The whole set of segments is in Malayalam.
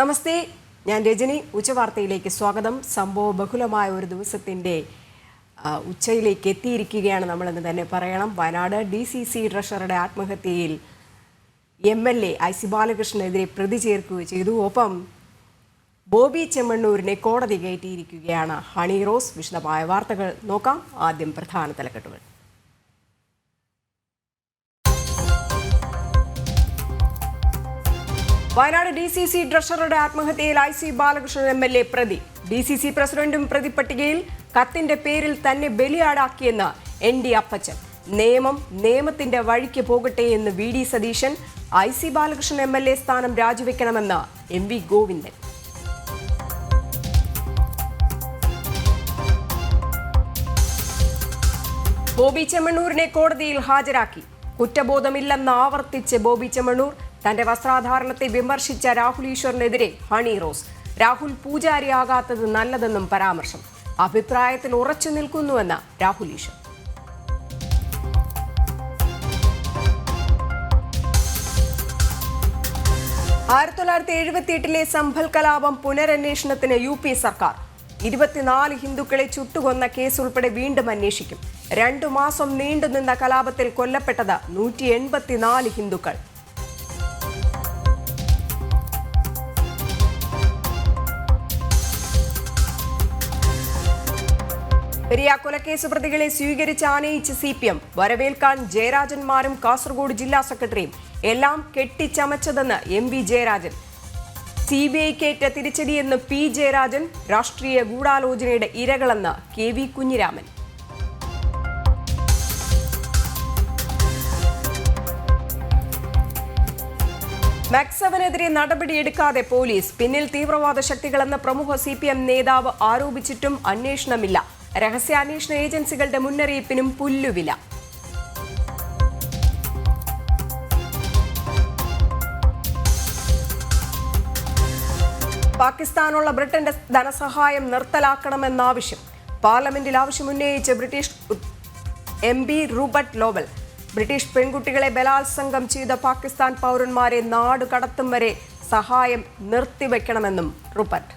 നമസ്തേ, ഞാൻ രജനി. ഉച്ചവാർത്തയിലേക്ക് സ്വാഗതം. സംഭവ ബഹുലമായ ഒരു ദിവസത്തിൻ്റെ ഉച്ചയിലേക്ക് എത്തിയിരിക്കുകയാണ് നമ്മളെന്ന് തന്നെ പറയണം. വയനാട് DCC ട്രഷററുടെ ആത്മഹത്യയിൽ MLA IC ബാലകൃഷ്ണനെതിരെ പ്രതി ചേർക്കുകയും ചെയ്തു. ഒപ്പം ബോബി ചെമ്മണ്ണൂരിനെ കോടതി കയറ്റിയിരിക്കുകയാണ് ഹണി റോസ്. വിശദമായ വാർത്തകൾ നോക്കാം. ആദ്യം പ്രധാന തലക്കെട്ടുകൾ. Wayanad DCC ട്രഷററുടെ ആത്മഹത്യയിൽ IC Balakrishnan MLA പ്രതി. DCC പ്രസിഡന്റും പ്രതിപട്ടികയിൽ. കത്തിന്റെ പേരിൽ തന്നെ ബലിയാടാക്കിയെന്ന് ND അപ്പച്ചൻ. നിയമത്തിന്റെ വഴിക്ക് പോകട്ടെ എന്ന് VD Satheesan. IC Balakrishnan MLA സ്ഥാനം രാജിവെക്കണമെന്ന് MV ഗോവിന്ദൻ. ബോബി ചെമ്മണ്ണൂരിനെ കോടതിയിൽ ഹാജരാക്കി. കുറ്റബോധമില്ലെന്ന് ആവർത്തിച്ച് ബോബി ചെമ്മണ്ണൂർ. തന്റെ വസ്ത്രാധാരണത്തെ വിമർശിച്ച രാഹുൽ ഈശ്വറിനെതിരെ ഹണി റോസ്. രാഹുൽ പൂജാരിയാകാത്തത് നല്ലതെന്നും പരാമർശം. അഭിപ്രായത്തിൽ ഉറച്ചു നിൽക്കുന്നുവെന്ന് രാഹുൽ ഈശ്വർ. ആയിരത്തി 1978 സംഭൽ കലാപം പുനരന്വേഷണത്തിന് UP സർക്കാർ. 24 ഹിന്ദുക്കളെ ചുട്ടുകൊന്ന കേസ് ഉൾപ്പെടെ വീണ്ടും അന്വേഷിക്കും. 2 മാസം നീണ്ടുനിന്ന കലാപത്തിൽ കൊല്ലപ്പെട്ടത് 184 ഹിന്ദുക്കൾ. പെരിയ കൊലക്കേസ് പ്രതികളെ സ്വീകരിച്ച് ആനയിച്ച് CPM. വരവേൽക്കാൻ ജയരാജന്മാരും കാസർഗോഡ് ജില്ലാ സെക്രട്ടറിയും. എല്ലാം കെട്ടിച്ചമച്ചതെന്ന് MV ജയരാജൻ. CBIക്കേറ്റ തിരിച്ചടിയെന്ന് P ജയരാജൻ. രാഷ്ട്രീയ ഗൂഢാലോചനയുടെ ഇരകളെന്ന് KV കുഞ്ഞിരാമൻ. മാക്സവനെതിരെ നടപടിയെടുക്കാതെ പോലീസ്. പിന്നിൽ തീവ്രവാദ ശക്തികളെന്ന് പ്രമുഖ CPM നേതാവ് ആരോപിച്ചിട്ടും അന്വേഷണമില്ല. രഹസ്യാന്വേഷണ ഏജൻസികളുടെ മുന്നറിയിപ്പിനും പുല്ലുവില. പാകിസ്ഥാനുള്ള ബ്രിട്ടന്റെ ധനസഹായം നിർത്തലാക്കണമെന്നാവശ്യം. പാർലമെന്റിൽ ആവശ്യമുന്നയിച്ച് ബ്രിട്ടീഷ് MP റൂബർട്ട് ലോവൽ. ബ്രിട്ടീഷ് പെൺകുട്ടികളെ ബലാത്സംഗം ചെയ്ത പാകിസ്ഥാൻ പൗരന്മാരെ നാട് കടത്തും വരെ സഹായം നിർത്തിവെക്കണമെന്നും റൂബർട്ട്.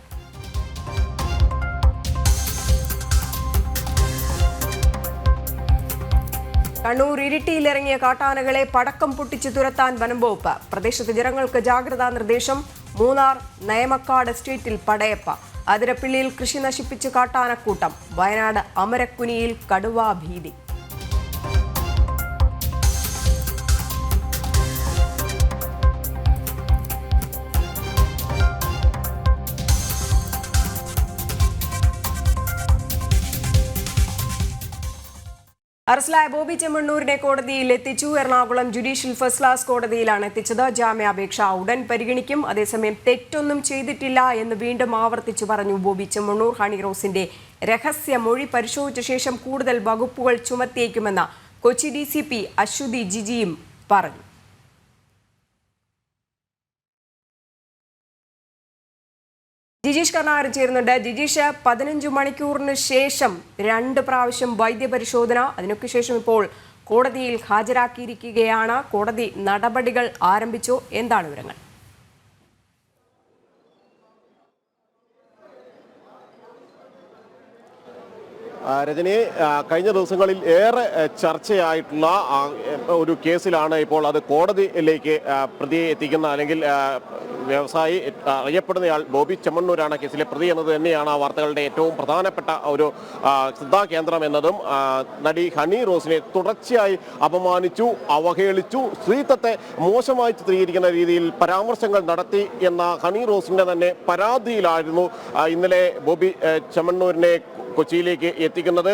കണ്ണൂർ ഇരിട്ടിയിലിറങ്ങിയ കാട്ടാനകളെ പടക്കം പൊട്ടിച്ച് തുരത്താൻ വനംവകുപ്പ്. പ്രദേശത്തെ ജനങ്ങൾക്ക് ജാഗ്രതാ നിർദ്ദേശം. മൂന്നാർ നയമക്കാട് എസ്റ്റേറ്റിൽ പടയപ്പ. അതിരപ്പിള്ളിയിൽ കൃഷി നശിപ്പിച്ച് കാട്ടാനക്കൂട്ടം. വയനാട് അമരക്കുനിയിൽ കടുവാ ഭീതി. അറസ്റ്റിലായ ബോബി ചെമ്മണ്ണൂരിനെ കോടതിയിൽ എത്തിച്ചു. എറണാകുളം ജുഡീഷ്യൽ ഫസ്റ്റ് ക്ലാസ് കോടതിയിലാണ് എത്തിച്ചത്. ജാമ്യാപേക്ഷ ഉടൻ പരിഗണിക്കും. അതേസമയം തെറ്റൊന്നും ചെയ്തിട്ടില്ല എന്ന് വീണ്ടും ആവർത്തിച്ചു പറഞ്ഞു ബോബി ചെമ്മണ്ണൂർ. ഹണി റോസിന്റെ രഹസ്യ മൊഴി പരിശോധിച്ച ശേഷം കൂടുതൽ വകുപ്പുകൾ ചുമത്തിയേക്കുമെന്ന് കൊച്ചി DCP അശ്വതി ജിജിയും പറഞ്ഞു. ജിജീഷ് കർണാകരൻ ചേരുന്നുണ്ട്. ജിജീഷ്, 15 മണിക്കൂറിന് ശേഷം 2 പ്രാവശ്യം വൈദ്യപരിശോധന. അതിനൊക്കെ ശേഷം ഇപ്പോൾ കോടതിയിൽ ഹാജരാക്കിയിരിക്കുകയാണ്. കോടതി നടപടികൾ ആരംഭിച്ചു. എന്താണ് വിവരങ്ങൾ? രജനി, കഴിഞ്ഞ ദിവസങ്ങളിൽ ഏറെ ചർച്ചയായിട്ടുള്ള ഒരു കേസിലാണ് ഇപ്പോൾ അത് കോടതിയിലേക്ക് പ്രതിയെ എത്തിക്കുന്ന, അല്ലെങ്കിൽ വ്യവസായി അറിയപ്പെടുന്നയാൾ ബോബി ചെമ്മണ്ണൂരാണ് കേസിലെ പ്രതി എന്നത് തന്നെയാണ് ആ വാർത്തകളുടെ ഏറ്റവും പ്രധാനപ്പെട്ട ഒരു ശ്രദ്ധാകേന്ദ്രം എന്നതും. നടി ഹണി റോസിനെ തുടർച്ചയായി അപമാനിച്ചു, അവഹേളിച്ചു, സ്ത്രീത്വത്തെ മോശമായി ചിത്രീകരിക്കുന്ന രീതിയിൽ പരാമർശങ്ങൾ നടത്തി എന്ന ഹണി റോസിന്റെ തന്നെ പരാതിയിലായിരുന്നു ഇന്നലെ ബോബി ചെമ്മണ്ണൂരിനെ കൊച്ചിയിലേക്ക് എത്തിക്കുന്നത്.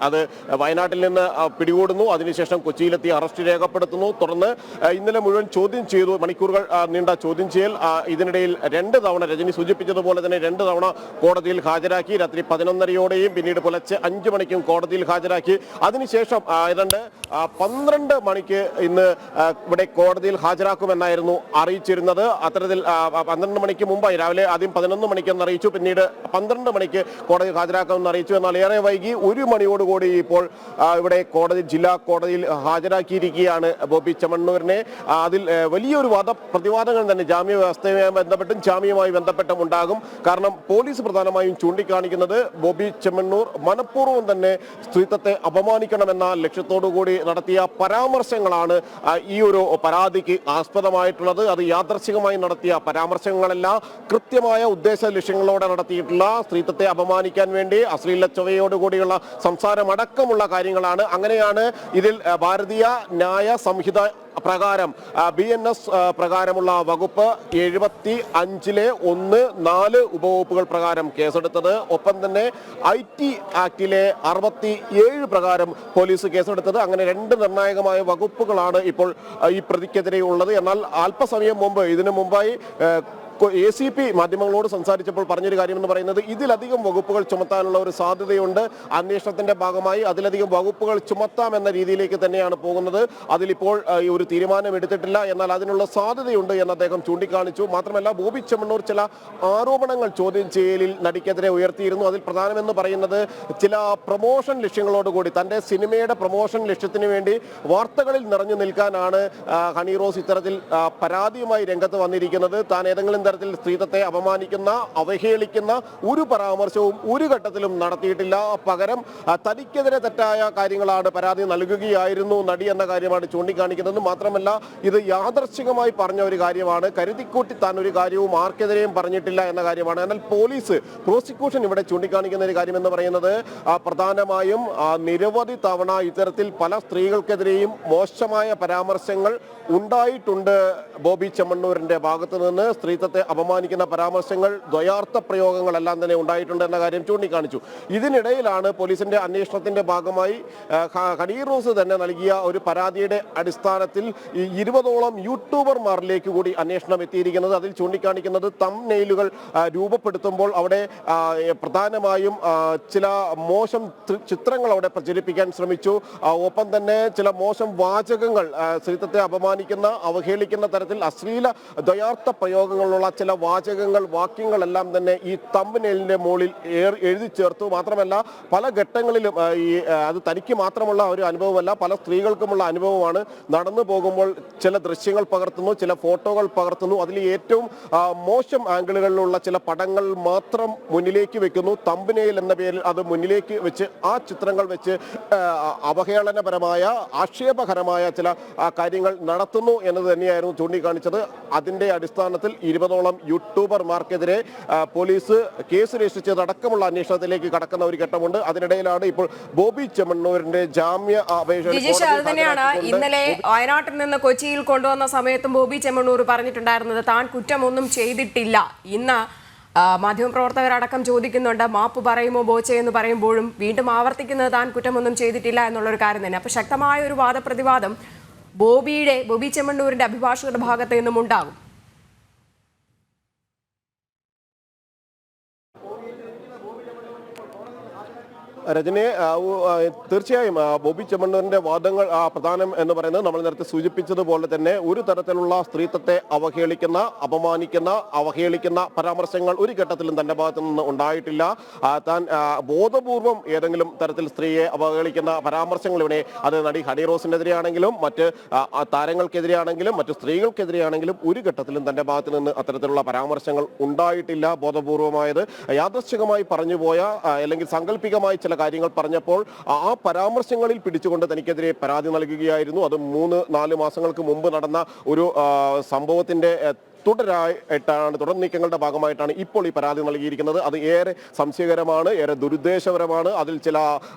അത് വയനാട്ടിൽ നിന്ന് പിടികൂടുന്നു, അതിനുശേഷം കൊച്ചിയിലെത്തി അറസ്റ്റ് രേഖപ്പെടുത്തുന്നു. തുടർന്ന് ഇന്നലെ മുഴുവൻ ചോദ്യം ചെയ്തു, മണിക്കൂറുകൾ നീണ്ട ചോദ്യം ചെയ്യൽ. ഇതിനിടയിൽ 2 തവണ, രജനി സൂചിപ്പിച്ചതുപോലെ തന്നെ 2 തവണ കോടതിയിൽ ഹാജരാക്കി. രാത്രി 11:30 പിന്നീട് പുലർച്ചെ 5 മണിക്കും കോടതിയിൽ ഹാജരാക്കി. അതിനുശേഷം ഏതാണ്ട് 12 മണിക്ക് ഇന്ന് ഇവിടെ കോടതിയിൽ ഹാജരാക്കുമെന്നായിരുന്നു അറിയിച്ചിരുന്നത്. അത്തരത്തിൽ 12 മണിക്ക് മുമ്പായി രാവിലെ ആദ്യം 11 മണിക്കെന്ന് അറിയിച്ചു, പിന്നീട് 12 മണിക്ക് കോടതിയിൽ ഹാജരാക്കുമെന്ന് അറിയിച്ചു. എന്നാൽ ഏറെ വൈകി 1 മണി ഉച്ചയോടുകൂടി ഇപ്പോൾ ഇവിടെ ജില്ലാ കോടതിയിൽ ഹാജരാക്കിയിരിക്കുകയാണ് ബോബി ചെമ്മണ്ണൂരിനെ. അതിൽ വലിയൊരു പ്രതിവാദങ്ങൾ തന്നെ ജാമ്യ വ്യവസ്ഥയുമായി ബന്ധപ്പെട്ടും ജാമ്യവുമായി ബന്ധപ്പെട്ടും ഉണ്ടാകും. കാരണം പോലീസ് പ്രധാനമായും ചൂണ്ടിക്കാണിക്കുന്നത് ബോബി ചെമ്മണ്ണൂർ മനഃപൂർവ്വം തന്നെ സ്ത്രീത്വത്തെ അപമാനിക്കണമെന്ന ലക്ഷ്യത്തോടു കൂടി നടത്തിയ പരാമർശങ്ങളാണ് ഈ ഒരു പരാതിക്ക് ആസ്പദമായിട്ടുള്ളത്. അത് യാദർശികമായി നടത്തിയ പരാമർശങ്ങളല്ല, കൃത്യമായ ഉദ്ദേശ ലക്ഷ്യങ്ങളോടെ നടത്തിയിട്ടുള്ള സ്ത്രീത്വത്തെ അപമാനിക്കാൻ വേണ്ടി അശ്ലീല ചൊവ്വയോടുകൂടിയുള്ള സംസാരമടക്കമുള്ള കാര്യങ്ങളാണ്. അങ്ങനെയാണ് ഇതിൽ ഭാരതീയ ന്യായ സംഹിത പ്രകാരം BNS പ്രകാരമുള്ള വകുപ്പ് 75(1)(4) ഉപവകുപ്പുകൾ പ്രകാരം കേസെടുത്തത്. ഒപ്പം തന്നെ IT ആക്ടിലെ 67 പ്രകാരം പോലീസ് കേസെടുത്തത്. അങ്ങനെ 2 നിർണായകമായ വകുപ്പുകളാണ് ഇപ്പോൾ ഈ പ്രതിക്കെതിരെ ഉള്ളത്. എന്നാൽ അല്പസമയം മുമ്പ് ഇതിനു മുമ്പായി ACP മാധ്യമങ്ങളോട് സംസാരിച്ചപ്പോൾ പറഞ്ഞൊരു കാര്യം എന്ന് പറയുന്നത് ഇതിലധികം വകുപ്പുകൾ ചുമത്താനുള്ള ഒരു സാധ്യതയുണ്ട്. അന്വേഷണത്തിന്റെ ഭാഗമായി അതിലധികം വകുപ്പുകൾ ചുമത്താമെന്ന രീതിയിലേക്ക് തന്നെയാണ് പോകുന്നത്. അതിലിപ്പോൾ ഒരു തീരുമാനം എടുത്തിട്ടില്ല, എന്നാൽ അതിനുള്ള സാധ്യതയുണ്ട് എന്ന് അദ്ദേഹം ചൂണ്ടിക്കാണിച്ചു. മാത്രമല്ല ബോബി ചെമ്മണ്ണൂർ ചില ആരോപണങ്ങൾ ചോദ്യം ചെയ്യലിൽ നടിക്കെതിരെ ഉയർത്തിയിരുന്നു. അതിൽ പ്രധാനമെന്ന് പറയുന്നത് ചില പ്രൊമോഷൻ ലക്ഷ്യങ്ങളോടുകൂടി തന്റെ സിനിമയുടെ പ്രൊമോഷൻ ലക്ഷ്യത്തിന് വേണ്ടി വാർത്തകളിൽ നിറഞ്ഞു നിൽക്കാനാണ് ഹണി റോസ് ഇത്തരത്തിൽ പരാതിയുമായി രംഗത്ത് വന്നിരിക്കുന്നത്. താൻ ഏതെങ്കിലും തരത്തിൽ സ്ത്രീത്വത്തെ അപമാനിക്കുന്ന അവഹേളിക്കുന്ന ഒരു പരാമർശവും ഒരു ഘട്ടത്തിലും നടത്തിയിട്ടില്ല. പകരം തനിക്കെതിരെ തെറ്റായ കാര്യങ്ങളാണ് പരാതി നൽകുകയായിരുന്നു നടി എന്ന കാര്യമാണ് ചൂണ്ടിക്കാണിക്കുന്നത്. മാത്രമല്ല ഇത് യാദർശികമായി പറഞ്ഞ ഒരു കാര്യമാണ്, കരുതിക്കൂട്ടി താൻ ഒരു കാര്യവും ആർക്കെതിരെയും പറഞ്ഞിട്ടില്ല എന്ന കാര്യമാണ്. എന്നാൽ പ്രോസിക്യൂഷൻ ഇവിടെ ചൂണ്ടിക്കാണിക്കുന്ന ഒരു കാര്യം എന്ന് പറയുന്നത് പ്രധാനമായും നിരവധി തവണ ഇത്തരത്തിൽ പല സ്ത്രീകൾക്കെതിരെയും മോശമായ പരാമർശങ്ങൾ ഉണ്ടായിട്ടുണ്ട് ബോബി ചെമ്മണ്ണൂരിന്റെ ഭാഗത്ത് നിന്ന്. സ്ത്രീത്വത്തെ അപമാനിക്കുന്ന പരാമർശങ്ങൾ, ദ്വയാർത്ഥ പ്രയോഗങ്ങളെല്ലാം തന്നെ ഉണ്ടായിട്ടുണ്ട് എന്ന കാര്യം ചൂണ്ടിക്കാണിച്ചു. ഇതിനിടയിലാണ് പോലീസിന്റെ അന്വേഷണത്തിന്റെ ഭാഗമായി ഹണി റോസ് തന്നെ നൽകിയ ഒരു പരാതിയുടെ അടിസ്ഥാനത്തിൽ 20ഓളം യൂട്യൂബർമാരിലേക്ക് കൂടി അന്വേഷണം എത്തിയിരിക്കുന്നത്. അതിൽ ചൂണ്ടിക്കാണിക്കുന്നത് തംബ്നെയിലുകൾ രൂപപ്പെടുത്തുമ്പോൾ അവിടെ പ്രധാനമായും ചില മോശം ചിത്രങ്ങൾ അവിടെ പ്രചരിപ്പിക്കാൻ ശ്രമിച്ചു. ഒപ്പം തന്നെ ചില മോശം വാചകങ്ങൾ, സ്ത്രീത്വത്തെ അപമാനിക്കുന്ന അവഹേളിക്കുന്ന തരത്തിൽ അശ്ലീല ദ്വയാർത്ഥ പ്രയോഗങ്ങളുള്ള ചില വാചകങ്ങൾ, വാക്യങ്ങളെല്ലാം തന്നെ ഈ തംബ്നെയിലിന്റെ മുകളിൽ എഴുതി ചേർത്തു. മാത്രമല്ല പല ഘട്ടങ്ങളിലും അത് തനിക്ക് മാത്രമുള്ള ഒരു അനുഭവമല്ല, പല സ്ത്രീകൾക്കുമുള്ള അനുഭവമാണ്. നടന്നു പോകുമ്പോൾ ചില ദൃശ്യങ്ങൾ പകർത്തുന്നു, ചില ഫോട്ടോകൾ പകർത്തുന്നു. അതിൽ ഏറ്റവും മോശം ആംഗിളുകളിലുള്ള ചില പടങ്ങൾ മാത്രം മുന്നിലേക്ക് വെക്കുന്നു. തംബ്നെയിൽ എന്ന പേരിൽ അത് മുന്നിലേക്ക് വെച്ച് ആ ചിത്രങ്ങൾ വെച്ച് അവഹേളനപരമായ ആക്ഷേപകരമായ ചില കാര്യങ്ങൾ നടത്തുന്നു എന്നത് തന്നെയായിരുന്നു ചൂണ്ടിക്കാണിച്ചത്. അതിന്റെ അടിസ്ഥാനത്തിൽ 20ഓളം യൂട്യൂബർമാർക്കെതിരെ പോലീസ് കേസ് രജിസ്റ്റർ അടക്കമുള്ള അന്വേഷണത്തിലേക്ക് കടക്കുന്ന ഒരു ഘട്ടമുണ്ട്. അതിനിടയിലാണ് ഇപ്പോൾ ബോബി ചെമ്മണ്ണൂരിന്റെ ജാമ്യ അപേക്ഷ. ഇന്നലെ വയനാട്ടിൽ നിന്ന് കൊച്ചിയിൽ കൊണ്ടുവന്ന സമയത്തും ബോബി ചെമ്മണ്ണൂർ പറഞ്ഞിട്ടുണ്ടായിരുന്നത് താൻ കുറ്റമൊന്നും ചെയ്തിട്ടില്ല. ഇന്ന് മാധ്യമപ്രവർത്തകരടക്കം ചോദിക്കുന്നുണ്ട്, മാപ്പ് പറയുമോ ബോച്ചെ എന്ന് പറയുമ്പോഴും വീണ്ടും ആവർത്തിക്കുന്നത് താൻ കുറ്റമൊന്നും ചെയ്തിട്ടില്ല എന്നുള്ളൊരു കാര്യം തന്നെ. അപ്പൊ ശക്തമായ ഒരു വാദപ്രതിവാദം ബോബി ചെമ്മണ്ണൂരിന്റെ അഭിഭാഷകരുടെ ഭാഗത്ത് നിന്നും ഉണ്ടാകും. രജനി, തീർച്ചയായും ബോബി ചെമ്മണ്ണൂരിന്റെ വാദങ്ങൾ പ്രധാനം എന്ന് പറയുന്നത് നമ്മൾ നേരത്തെ സൂചിപ്പിച്ചതുപോലെ തന്നെ ഒരു തരത്തിലുള്ള സ്ത്രീത്വത്തെ അവഹേളിക്കുന്ന പരാമർശങ്ങൾ ഒരു ഘട്ടത്തിലും തന്റെ ഭാഗത്തു നിന്ന് ഉണ്ടായിട്ടില്ല. താൻ ബോധപൂർവം ഏതെങ്കിലും തരത്തിൽ സ്ത്രീയെ അവഹേളിക്കുന്ന പരാമർശങ്ങൾ ഇവിടെ അത് നടി ഹണി റോസിനെതിരെയാണെങ്കിലും മറ്റ് താരങ്ങൾക്കെതിരെയാണെങ്കിലും മറ്റു സ്ത്രീകൾക്കെതിരെയാണെങ്കിലും ഒരു ഘട്ടത്തിലും തന്റെ ഭാഗത്തു നിന്ന് അത്തരത്തിലുള്ള പരാമർശങ്ങൾ ഉണ്ടായിട്ടില്ല. ബോധപൂർവമായത് യാദൃശ്ചികമായി പറഞ്ഞുപോയ അല്ലെങ്കിൽ സാങ്കല്പികമായി ചില കാര്യങ്ങൾ പറഞ്ഞപ്പോൾ ആ പരാമർശങ്ങളിൽ പിടിച്ചുകൊണ്ട് തനിക്കെതിരെ പരാതി നൽകുകയായിരുന്നു. അത് 3-4 മാസങ്ങൾക്ക് മുമ്പ് നടന്ന ഒരു സംഭവത്തിന്റെ തുടർ നീക്കങ്ങളുടെ ഭാഗമായിട്ടാണ് ഇപ്പോൾ ഈ പരാതി നൽകിയിരിക്കുന്നത്. അത് ഏറെ സംശയകരമാണ്, ഏറെ ദുരുദ്ദേശപരമാണ്. അതിൽ ചില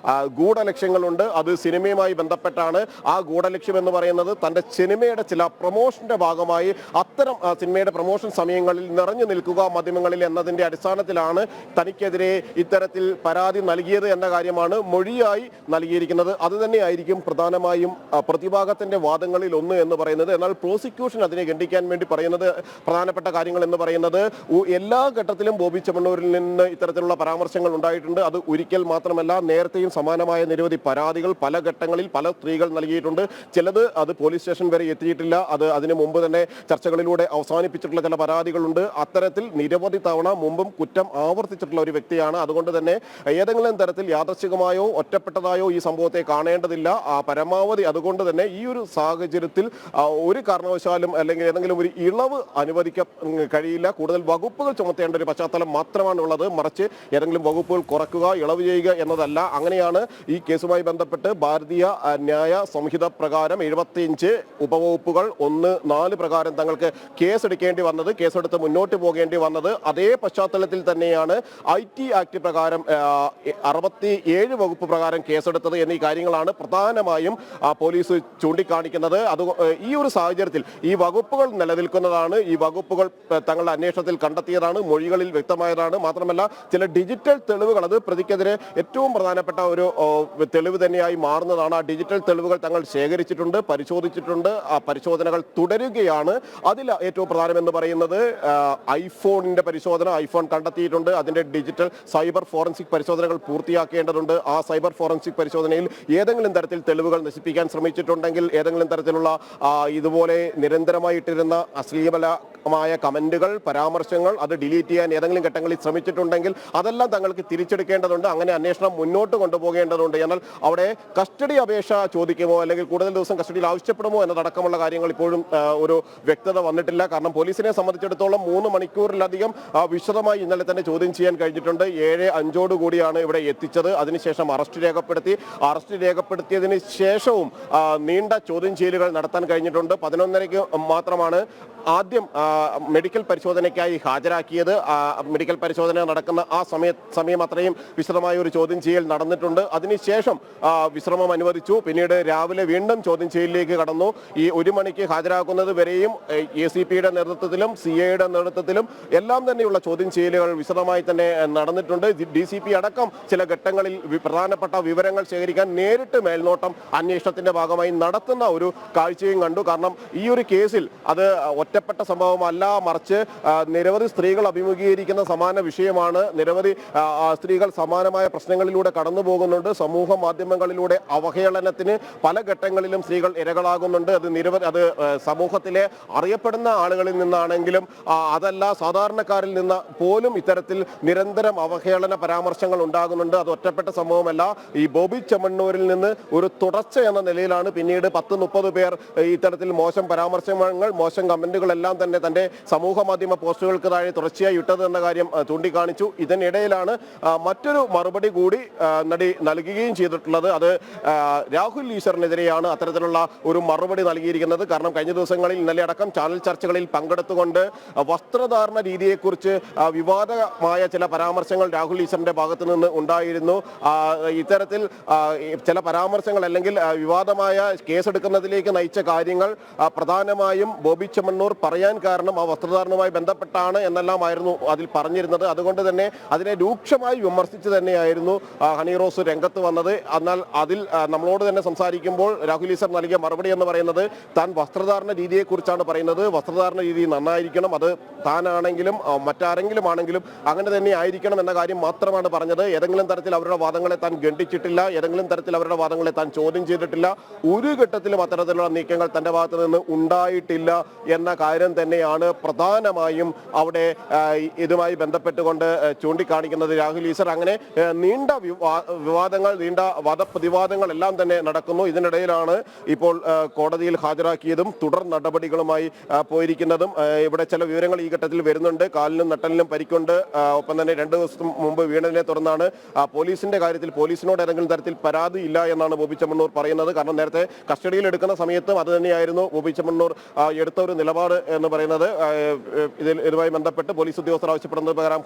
ഗൂഢലക്ഷ്യങ്ങളുണ്ട്. അത് സിനിമയുമായി ബന്ധപ്പെട്ടാണ്. ആ ഗൂഢലക്ഷ്യം എന്ന് പറയുന്നത് തൻ്റെ സിനിമയുടെ ചില പ്രൊമോഷന്റെ ഭാഗമായി അത്തരം സിനിമയുടെ പ്രൊമോഷൻ സമയങ്ങളിൽ നിറഞ്ഞു നിൽക്കുക മാധ്യമങ്ങളിൽ എന്നതിൻ്റെ അടിസ്ഥാനത്തിലാണ് തനിക്കെതിരെ ഇത്തരത്തിൽ പരാതി നൽകിയത് എന്ന കാര്യമാണ് മൊഴിയായി നൽകിയിരിക്കുന്നത്. അത് തന്നെയായിരിക്കും പ്രധാനമായും പ്രതിഭാഗത്തിന്റെ വാദങ്ങളിൽ ഒന്ന് എന്ന് പറയുന്നത്. എന്നാൽ പ്രോസിക്യൂഷൻ അതിനെ ഖണ്ഡിക്കാൻ വേണ്ടി പറയുന്നത് പ്രധാനപ്പെട്ട കാര്യങ്ങൾ എന്ന് പറയുന്നത് എല്ലാ ഘട്ടത്തിലും ബോബി ചെമ്മണ്ണൂരിൽ നിന്ന് ഇത്തരത്തിലുള്ള പരാമർശങ്ങൾ ഉണ്ടായിട്ടുണ്ട്. അത് ഒരിക്കൽ മാത്രമല്ല, നേരത്തെയും സമാനമായ നിരവധി പരാതികൾ പല ഘട്ടങ്ങളിൽ പല സ്ത്രീകൾ നൽകിയിട്ടുണ്ട്. ചിലത് അത് പോലീസ് സ്റ്റേഷൻ വരെ എത്തിയിട്ടില്ല, അത് അതിനു മുമ്പ് തന്നെ ചർച്ചകളിലൂടെ അവസാനിപ്പിച്ചിട്ടുള്ള ചില പരാതികളുണ്ട്. അത്തരത്തിൽ നിരവധി തവണ മുമ്പും കുറ്റം ആവർത്തിച്ചിട്ടുള്ള ഒരു വ്യക്തിയാണ്. അതുകൊണ്ട് തന്നെ ഏതെങ്കിലും തരത്തിൽ യാദൃശ്ചികമായോ ഒറ്റപ്പെട്ടതായോ ഈ സംഭവത്തെ കാണേണ്ടതില്ല. പരമാവധി അതുകൊണ്ട് തന്നെ ഈ ഒരു സാഹചര്യത്തിൽ ഒരു കാരണവശാലും അല്ലെങ്കിൽ ഏതെങ്കിലും ഒരു ഇളവ് അനുവദിക്കാൻ കഴിയില്ല. കൂടുതൽ വകുപ്പുകൾ ചുമത്തേണ്ട ഒരു പശ്ചാത്തലം മാത്രമാണ് ഉള്ളത്. മറിച്ച് ഏതെങ്കിലും വകുപ്പുകൾ കുറയ്ക്കുക, ഇളവ് ചെയ്യുക എന്നതല്ല. അങ്ങനെയാണ് ഈ കേസുമായി ബന്ധപ്പെട്ട് ഭാരതീയ ന്യായ സംഹിത പ്രകാരം 75 ഉപവകുപ്പുകൾ 1-4 പ്രകാരം തങ്ങൾക്ക് കേസെടുക്കേണ്ടി വന്നത്, കേസെടുത്ത് മുന്നോട്ട് പോകേണ്ടി വന്നത്. അതേ പശ്ചാത്തലത്തിൽ തന്നെയാണ് IT ആക്ട് പ്രകാരം 67 വകുപ്പ് പ്രകാരം കേസെടുത്തത് എന്നീ കാര്യങ്ങളാണ് പ്രധാനമായും പോലീസ് ചൂണ്ടിക്കാണിക്കുന്നത്. അത് ഈ ഒരു സാഹചര്യത്തിൽ ഈ വകുപ്പുകൾ നിലനിൽക്കുന്നതാണ്, ഈ വകുപ്പുകൾ തങ്ങളുടെ അന്വേഷണത്തിൽ കണ്ടെത്തിയതാണ്, മൊഴികളിൽ വ്യക്തമായതാണ്. മാത്രമല്ല ചില ഡിജിറ്റൽ തെളിവുകൾ, അത് പ്രതിക്കെതിരെ ഏറ്റവും പ്രധാനപ്പെട്ട ഒരു തെളിവ് തന്നെയായി മാറുന്നതാണ്. ആ ഡിജിറ്റൽ തെളിവുകൾ തങ്ങൾ ശേഖരിച്ചിട്ടുണ്ട്, പരിശോധിച്ചിട്ടുണ്ട്, ആ പരിശോധനകൾ തുടരുകയാണ്. അതിൽ ഏറ്റവും പ്രധാനമെന്ന് പറയുന്നത് ഐഫോണിന്റെ പരിശോധന, ഐഫോൺ കണ്ടെത്തിയിട്ടുണ്ട്. അതിന്റെ ഡിജിറ്റൽ സൈബർ ഫോറൻസിക് പരിശോധനകൾ പൂർത്തിയാക്കേണ്ടതുണ്ട്. ആ സൈബർ ഫോറൻസിക് പരിശോധനയിൽ ഏതെങ്കിലും തരത്തിൽ തെളിവുകൾ നശിപ്പിക്കാൻ ശ്രമിച്ചിട്ടുണ്ടെങ്കിൽ, ഏതെങ്കിലും തരത്തിലുള്ള ഇതുപോലെ നിരന്തരമായിട്ടിരുന്ന അശ്ലീലമായ കമന്റുകൾ, പരാമർശങ്ങൾ അത് ഡിലീറ്റ് ചെയ്യാൻ ഏതെങ്കിലും ഘട്ടങ്ങളിൽ ശ്രമിച്ചിട്ടുണ്ടെങ്കിൽ അതെല്ലാം തങ്ങൾക്ക് തിരിച്ചെടുക്കേണ്ടതുണ്ട്. അങ്ങനെ അന്വേഷണം മുന്നോട്ട് കൊണ്ടുപോകേണ്ടതുണ്ട്. എന്നാൽ അവിടെ കസ്റ്റഡി അപേക്ഷ ചോദിക്കുമോ അല്ലെങ്കിൽ കൂടുതൽ ദിവസം കസ്റ്റഡിയിൽ ആവശ്യപ്പെടുമോ എന്നതടക്കമുള്ള കാര്യങ്ങൾ ഇപ്പോഴും ഒരു വ്യക്തത വന്നിട്ടില്ല. കാരണം പോലീസിനെ സംബന്ധിച്ചിടത്തോളം 3 മണിക്കൂറിലധികം വിശദമായി ഇന്നലെ തന്നെ ചോദ്യം ചെയ്യാൻ കഴിഞ്ഞിട്ടുണ്ട്. 7:05 കൂടിയാണ് ഇവിടെ എത്തിച്ചത്. അതിനുശേഷം അറസ്റ്റ് രേഖപ്പെടുത്തിയതിന് ശേഷവും നീണ്ട ചോദ്യം ചെയ്യലുകൾ നടത്താൻ കഴിഞ്ഞിട്ടുണ്ട്. 11:30 മാത്രമാണ് ആദ്യം മെഡിക്കൽ പരിശോധനയ്ക്കായി ഹാജരാക്കിയത്. മെഡിക്കൽ പരിശോധന നടക്കുന്ന ആ സമയം അത്രയും വിശദമായ ഒരു ചോദ്യം ചെയ്യൽ നടന്നിട്ടുണ്ട്. അതിനുശേഷം വിശ്രമം അനുവദിച്ചു. പിന്നീട് രാവിലെ വീണ്ടും ചോദ്യം ചെയ്യലിലേക്ക് കടന്നു. ഈ 1 മണിക്ക് ഹാജരാക്കുന്നത് വരെയും ACPയുടെ നേതൃത്വത്തിലും CIയുടെ നേതൃത്വത്തിലും എല്ലാം തന്നെയുള്ള ചോദ്യം ചെയ്യലുകൾ വിശദമായി തന്നെ നടന്നിട്ടുണ്ട്. DCP അടക്കം ചില ഘട്ടങ്ങളിൽ പ്രധാനപ്പെട്ട വിവരങ്ങൾ ശേഖരിക്കാൻ നേരിട്ട് മേൽനോട്ടം അന്വേഷണത്തിന്റെ ഭാഗമായി നടത്തുന്ന ഒരു കാഴ്ചയും കണ്ടു. കാരണം ഈ ഒരു കേസിൽ അത് ഒറ്റപ്പെട്ട സംഭവമല്ല, മറിച്ച് നിരവധി സ്ത്രീകൾ അഭിമുഖീകരിക്കുന്ന സമാന വിഷയമാണ്. നിരവധി സ്ത്രീകൾ സമാനമായ പ്രശ്നങ്ങളിലൂടെ കടന്നു പോകുന്നുണ്ട്. സമൂഹ മാധ്യമങ്ങളിലൂടെ അവഹേളനത്തിന് പല ഘട്ടങ്ങളിലും സ്ത്രീകൾ ഇരകളാകുന്നുണ്ട്. അത് സമൂഹത്തിലെ അറിയപ്പെടുന്ന ആളുകളിൽ നിന്നാണെങ്കിലും അതല്ല സാധാരണക്കാരിൽ നിന്ന് പോലും ഇത്തരത്തിൽ നിരന്തരം അവഹേളന പരാമർശങ്ങൾ ഉണ്ടാകുന്നുണ്ട്. അത് ഒറ്റപ്പെട്ട സംഭവമല്ല. ഈ ബോബി ചെമ്മണ്ണൂരിൽ നിന്ന് ഒരു തുടർച്ച എന്ന നിലയിലാണ് പിന്നീട് 10-30 പേർ ഇത്തരത്തിൽ മോശം പരാമർശങ്ങൾ, മോശം കമന്റുകളെല്ലാം തന്നെ തന്റെ സമൂഹ മാധ്യമ പോസ്റ്റുകൾക്ക് താഴെ തുടർച്ചയായി ഇട്ടത് എന്ന കാര്യം ചൂണ്ടിക്കാണിച്ചു. ഇതിനിടയിലാണ് മറ്റൊരു മറുപടി കൂടി നടി നൽകുകയും ചെയ്തിട്ടുള്ളത്. അത് രാഹുൽ ഈശ്വറിനെതിരെയാണ് അത്തരത്തിലുള്ള ഒരു മറുപടി നൽകിയിരിക്കുന്നത്. കാരണം കഴിഞ്ഞ ദിവസങ്ങളിൽ ഇന്നലെ അടക്കം ചാനൽ ചർച്ചകളിൽ പങ്കെടുത്തുകൊണ്ട് വസ്ത്രധാരണ രീതിയെക്കുറിച്ച് വിവാദമായ ചില പരാമർശങ്ങൾ രാഹുൽ ഈശ്വറിന്റെ ഭാഗത്തു നിന്ന് ഉണ്ടായിരുന്നു. ഇത്തരത്തിൽ ചില പരാമർശങ്ങൾ അല്ലെങ്കിൽ വിവാദമായ കേസെടുക്കുന്നതിലേക്ക് നയിച്ച കാര്യങ്ങൾ പ്രധാനമായും ബോബി ചെമ്മണ്ണൂർ പറയാൻ കാരണം ആ വസ്ത്രധാരണവുമായി ബന്ധപ്പെട്ടാണ് എന്നെല്ലാമായിരുന്നു അതിൽ പറഞ്ഞിരുന്നത്. അതുകൊണ്ട് തന്നെ അതിനെ രൂക്ഷമായി വിമർശിച്ച് തന്നെയായിരുന്നു ഹണി റോസ് രംഗത്ത് വന്നത്. എന്നാൽ അതിൽ നമ്മളോട് തന്നെ സംസാരിക്കുമ്പോൾ രാഹുൽ ഈശ്വർ നൽകിയ മറുപടി എന്ന് പറയുന്നത് താൻ വസ്ത്രധാരണ രീതിയെക്കുറിച്ചാണ് പറയുന്നത്. വസ്ത്രധാരണ രീതി നന്നായിരിക്കണം, അത് താനാണെങ്കിലും മറ്റാരെങ്കിലും ആണെങ്കിലും അങ്ങനെ തന്നെ ആയിരിക്കണം എന്ന കാര്യം മാത്രമാണ് പറഞ്ഞത്. ഏതെങ്കിലും തരത്തിൽ അവരുടെ വാദങ്ങളെ താൻ ഖണ്ഡിച്ചിട്ടില്ല, ഏതെങ്കിലും തരത്തിൽ അവരുടെ വാദങ്ങളെ താൻ ചോദ്യം ചെയ്തിട്ടില്ല. ഒരു ഘട്ടത്തിലും അത്തരത്തിലുള്ള നീക്കങ്ങൾ തന്റെ ഭാഗത്ത് നിന്ന് ഉണ്ടായിട്ടില്ല എന്ന കാര്യം തന്നെയാണ് പ്രധാനമായും അവിടെ ഇതുമായി ബന്ധപ്പെട്ടുകൊണ്ട് ചൂണ്ടിക്കാണിക്കുന്നത് രാഹുൽ ഈശ്വർ. അങ്ങനെ നീണ്ട വിവാദങ്ങൾ, നീണ്ട വാദപ്രതിവാദങ്ങൾ എല്ലാം തന്നെ നടക്കുന്നു. ഇതിനിടയിലാണ് ഇപ്പോൾ കോടതിയിൽ ഹാജരാക്കിയതും തുടർ നടപടികളുമായി പോയിരിക്കുന്നതും. ഇവിടെ ചില വിവരങ്ങൾ ഈ ഘട്ടത്തിൽ വരുന്നുണ്ട്. കാലിനും നട്ടലിനും പരിക്കുണ്ട്. ഒപ്പം തന്നെ 2 ദിവസം മുമ്പ് വീണതിനെ തുടർന്നാണ് പോലീസിന്റെ കാര്യത്തിൽ പോലീസിനോട് ഏതെങ്കിലും തരത്തിൽ പരാതി ഇല്ല എന്നാണ് ബോബി ചെമ്മണ്ണൂർ പറയുന്നത്. കാരണം നേരത്തെ കസ്റ്റഡിയിൽ എടുക്കുന്ന സമയത്തും അത് തന്നെയായിരുന്നു ബോബി ചെമ്മണ്ണൂർ എടുത്ത ഒരു നിലപാട് എന്ന് പറയുന്നത്. ഇതുമായി ബന്ധപ്പെട്ട് പോലീസ് ഉദ്യോഗസ്ഥർ ആവശ്യപ്പെടുന്നത് പ്രകാരം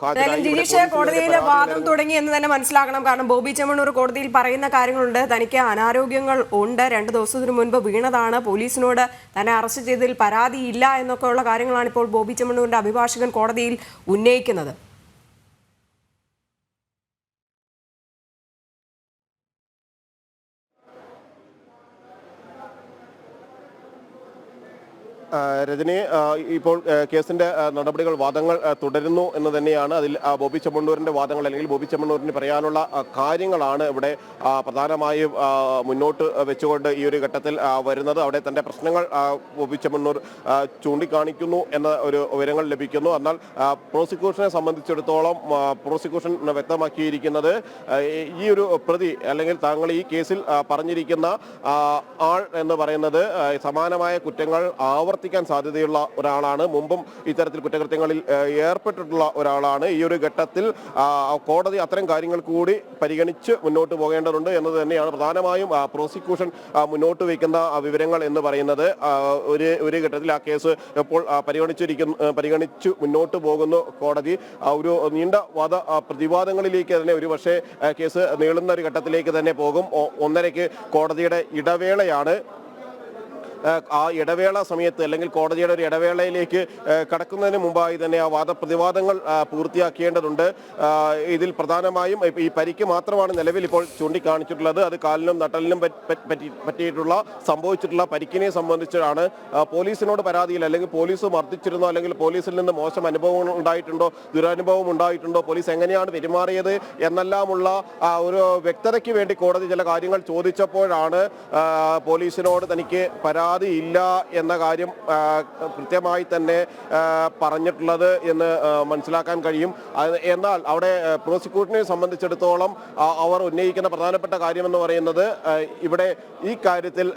കോടതിയിൽ വാദം തുടങ്ങി എന്ന് തന്നെ മനസ്സിലാക്കണം. കാരണം ബോബി ചെമ്മണ്ണൂർ കോടതിയിൽ പറയുന്ന കാര്യങ്ങളുണ്ട്. തനിക്ക് അനാരോഗ്യങ്ങൾ ഉണ്ട്, 2 ദിവസത്തിന് മുൻപ് വീണതാണ്, പോലീസിനോട് തന്നെ അറസ്റ്റ് ചെയ്തതിൽ പരാതിയില്ല എന്നൊക്കെയുള്ള കാര്യങ്ങളാണ് ഇപ്പോൾ ബോബി ചെമ്മണ്ണൂരിന്റെ അഭിഭാഷകൻ കോടതിയിൽ ഉന്നയിക്കുന്നത്. രജനി, ഇപ്പോൾ കേസിന്റെ നടപടികൾ വാദങ്ങൾ തുടരുന്നു എന്ന് തന്നെയാണ്. അതിൽ ബോബി ചെമ്മണ്ണൂരിന്റെ വാദങ്ങൾ അല്ലെങ്കിൽ ബോബി ചെമ്മണ്ണൂരിന് പറയാനുള്ള കാര്യങ്ങളാണ് ഇവിടെ പ്രധാനമായും മുന്നോട്ട് വെച്ചുകൊണ്ട് ഈ ഒരു ഘട്ടത്തിൽ വരുന്നത്. അവിടെ തന്റെ പ്രശ്നങ്ങൾ ബോബി ചെമ്മണ്ണൂർ ചൂണ്ടിക്കാണിക്കുന്നു എന്ന ഒരു വിവരങ്ങൾ ലഭിക്കുന്നു. എന്നാൽ പ്രോസിക്യൂഷനെ സംബന്ധിച്ചിടത്തോളം പ്രോസിക്യൂഷൻ വ്യക്തമാക്കിയിരിക്കുന്നത് ഈ ഒരു പ്രതി അല്ലെങ്കിൽ താങ്കൾ ഈ കേസിൽ പറഞ്ഞിരിക്കുന്ന ആൾ എന്ന് പറയുന്നത് സമാനമായ കുറ്റങ്ങൾ ആവർത്തിക്കാൻ സാധ്യതയുള്ള ഒരാളാണ്. മുമ്പും ഇത്തരത്തിൽ കുറ്റകൃത്യങ്ങളിൽ ഏർപ്പെട്ടിട്ടുള്ള ഒരാളാണ്. ഈ ഒരു ഘട്ടത്തിൽ കോടതി അത്തരം കാര്യങ്ങൾ കൂടി പരിഗണിച്ച് മുന്നോട്ട് പോകേണ്ടതുണ്ട് എന്നത് തന്നെയാണ് പ്രധാനമായും മുന്നോട്ട് വയ്ക്കുന്ന വിവരങ്ങൾ എന്ന് പറയുന്നത്. ഒരു ഘട്ടത്തിൽ ആ കേസ് ഇപ്പോൾ പരിഗണിച്ചു മുന്നോട്ട് പോകുന്നു കോടതി. ഒരു നീണ്ട പ്രതിവാദങ്ങളിലേക്ക് തന്നെ ഒരുപക്ഷെ കേസ് നീളുന്ന ഒരു ഘട്ടത്തിലേക്ക് തന്നെ പോകും. 1:30 കോടതിയുടെ ഇടവേളയാണ്. ആ ഇടവേള സമയത്ത് അല്ലെങ്കിൽ കോടതിയുടെ ഒരു ഇടവേളയിലേക്ക് കടക്കുന്നതിന് മുമ്പായി തന്നെ ആ വാദപ്രതിവാദങ്ങൾ പൂർത്തിയാക്കേണ്ടതുണ്ട്. ഇതിൽ പ്രധാനമായും ഈ പരിക്ക് മാത്രമാണ് നിലവിൽ ഇപ്പോൾ ചൂണ്ടിക്കാണിച്ചിട്ടുള്ളത്. അത് കാലിനും നട്ടലിനും സംഭവിച്ചിട്ടുള്ള പരിക്കിനെ സംബന്ധിച്ചാണ്. പോലീസിനോട് പരാതിയില്ല അല്ലെങ്കിൽ പോലീസ് മർദ്ദിച്ചിരുന്നോ അല്ലെങ്കിൽ പോലീസിൽ നിന്ന് മോശം അനുഭവം ഉണ്ടായിട്ടുണ്ടോ, ദുരനുഭവം ഉണ്ടായിട്ടുണ്ടോ, പോലീസ് എങ്ങനെയാണ് പെരുമാറിയത് എന്നെല്ലാമുള്ള ഒരു വ്യക്തതയ്ക്ക് വേണ്ടി കോടതി ചില കാര്യങ്ങൾ ചോദിച്ചപ്പോഴാണ് പോലീസിനോട് തനിക്ക് പരാതിയില്ല എന്ന കാര്യം കൃത്യമായി തന്നെ പറഞ്ഞിട്ടുള്ളത് എന്ന് മനസ്സിലാക്കാൻ കഴിയും. എന്നാൽ അവിടെ പ്രോസിക്യൂഷനെ സംബന്ധിച്ചിടത്തോളം അവർ ഉന്നയിക്കുന്ന പ്രധാനപ്പെട്ട കാര്യമെന്ന് പറയുന്നത് ഇവിടെ ഈ കാര്യത്തിൽ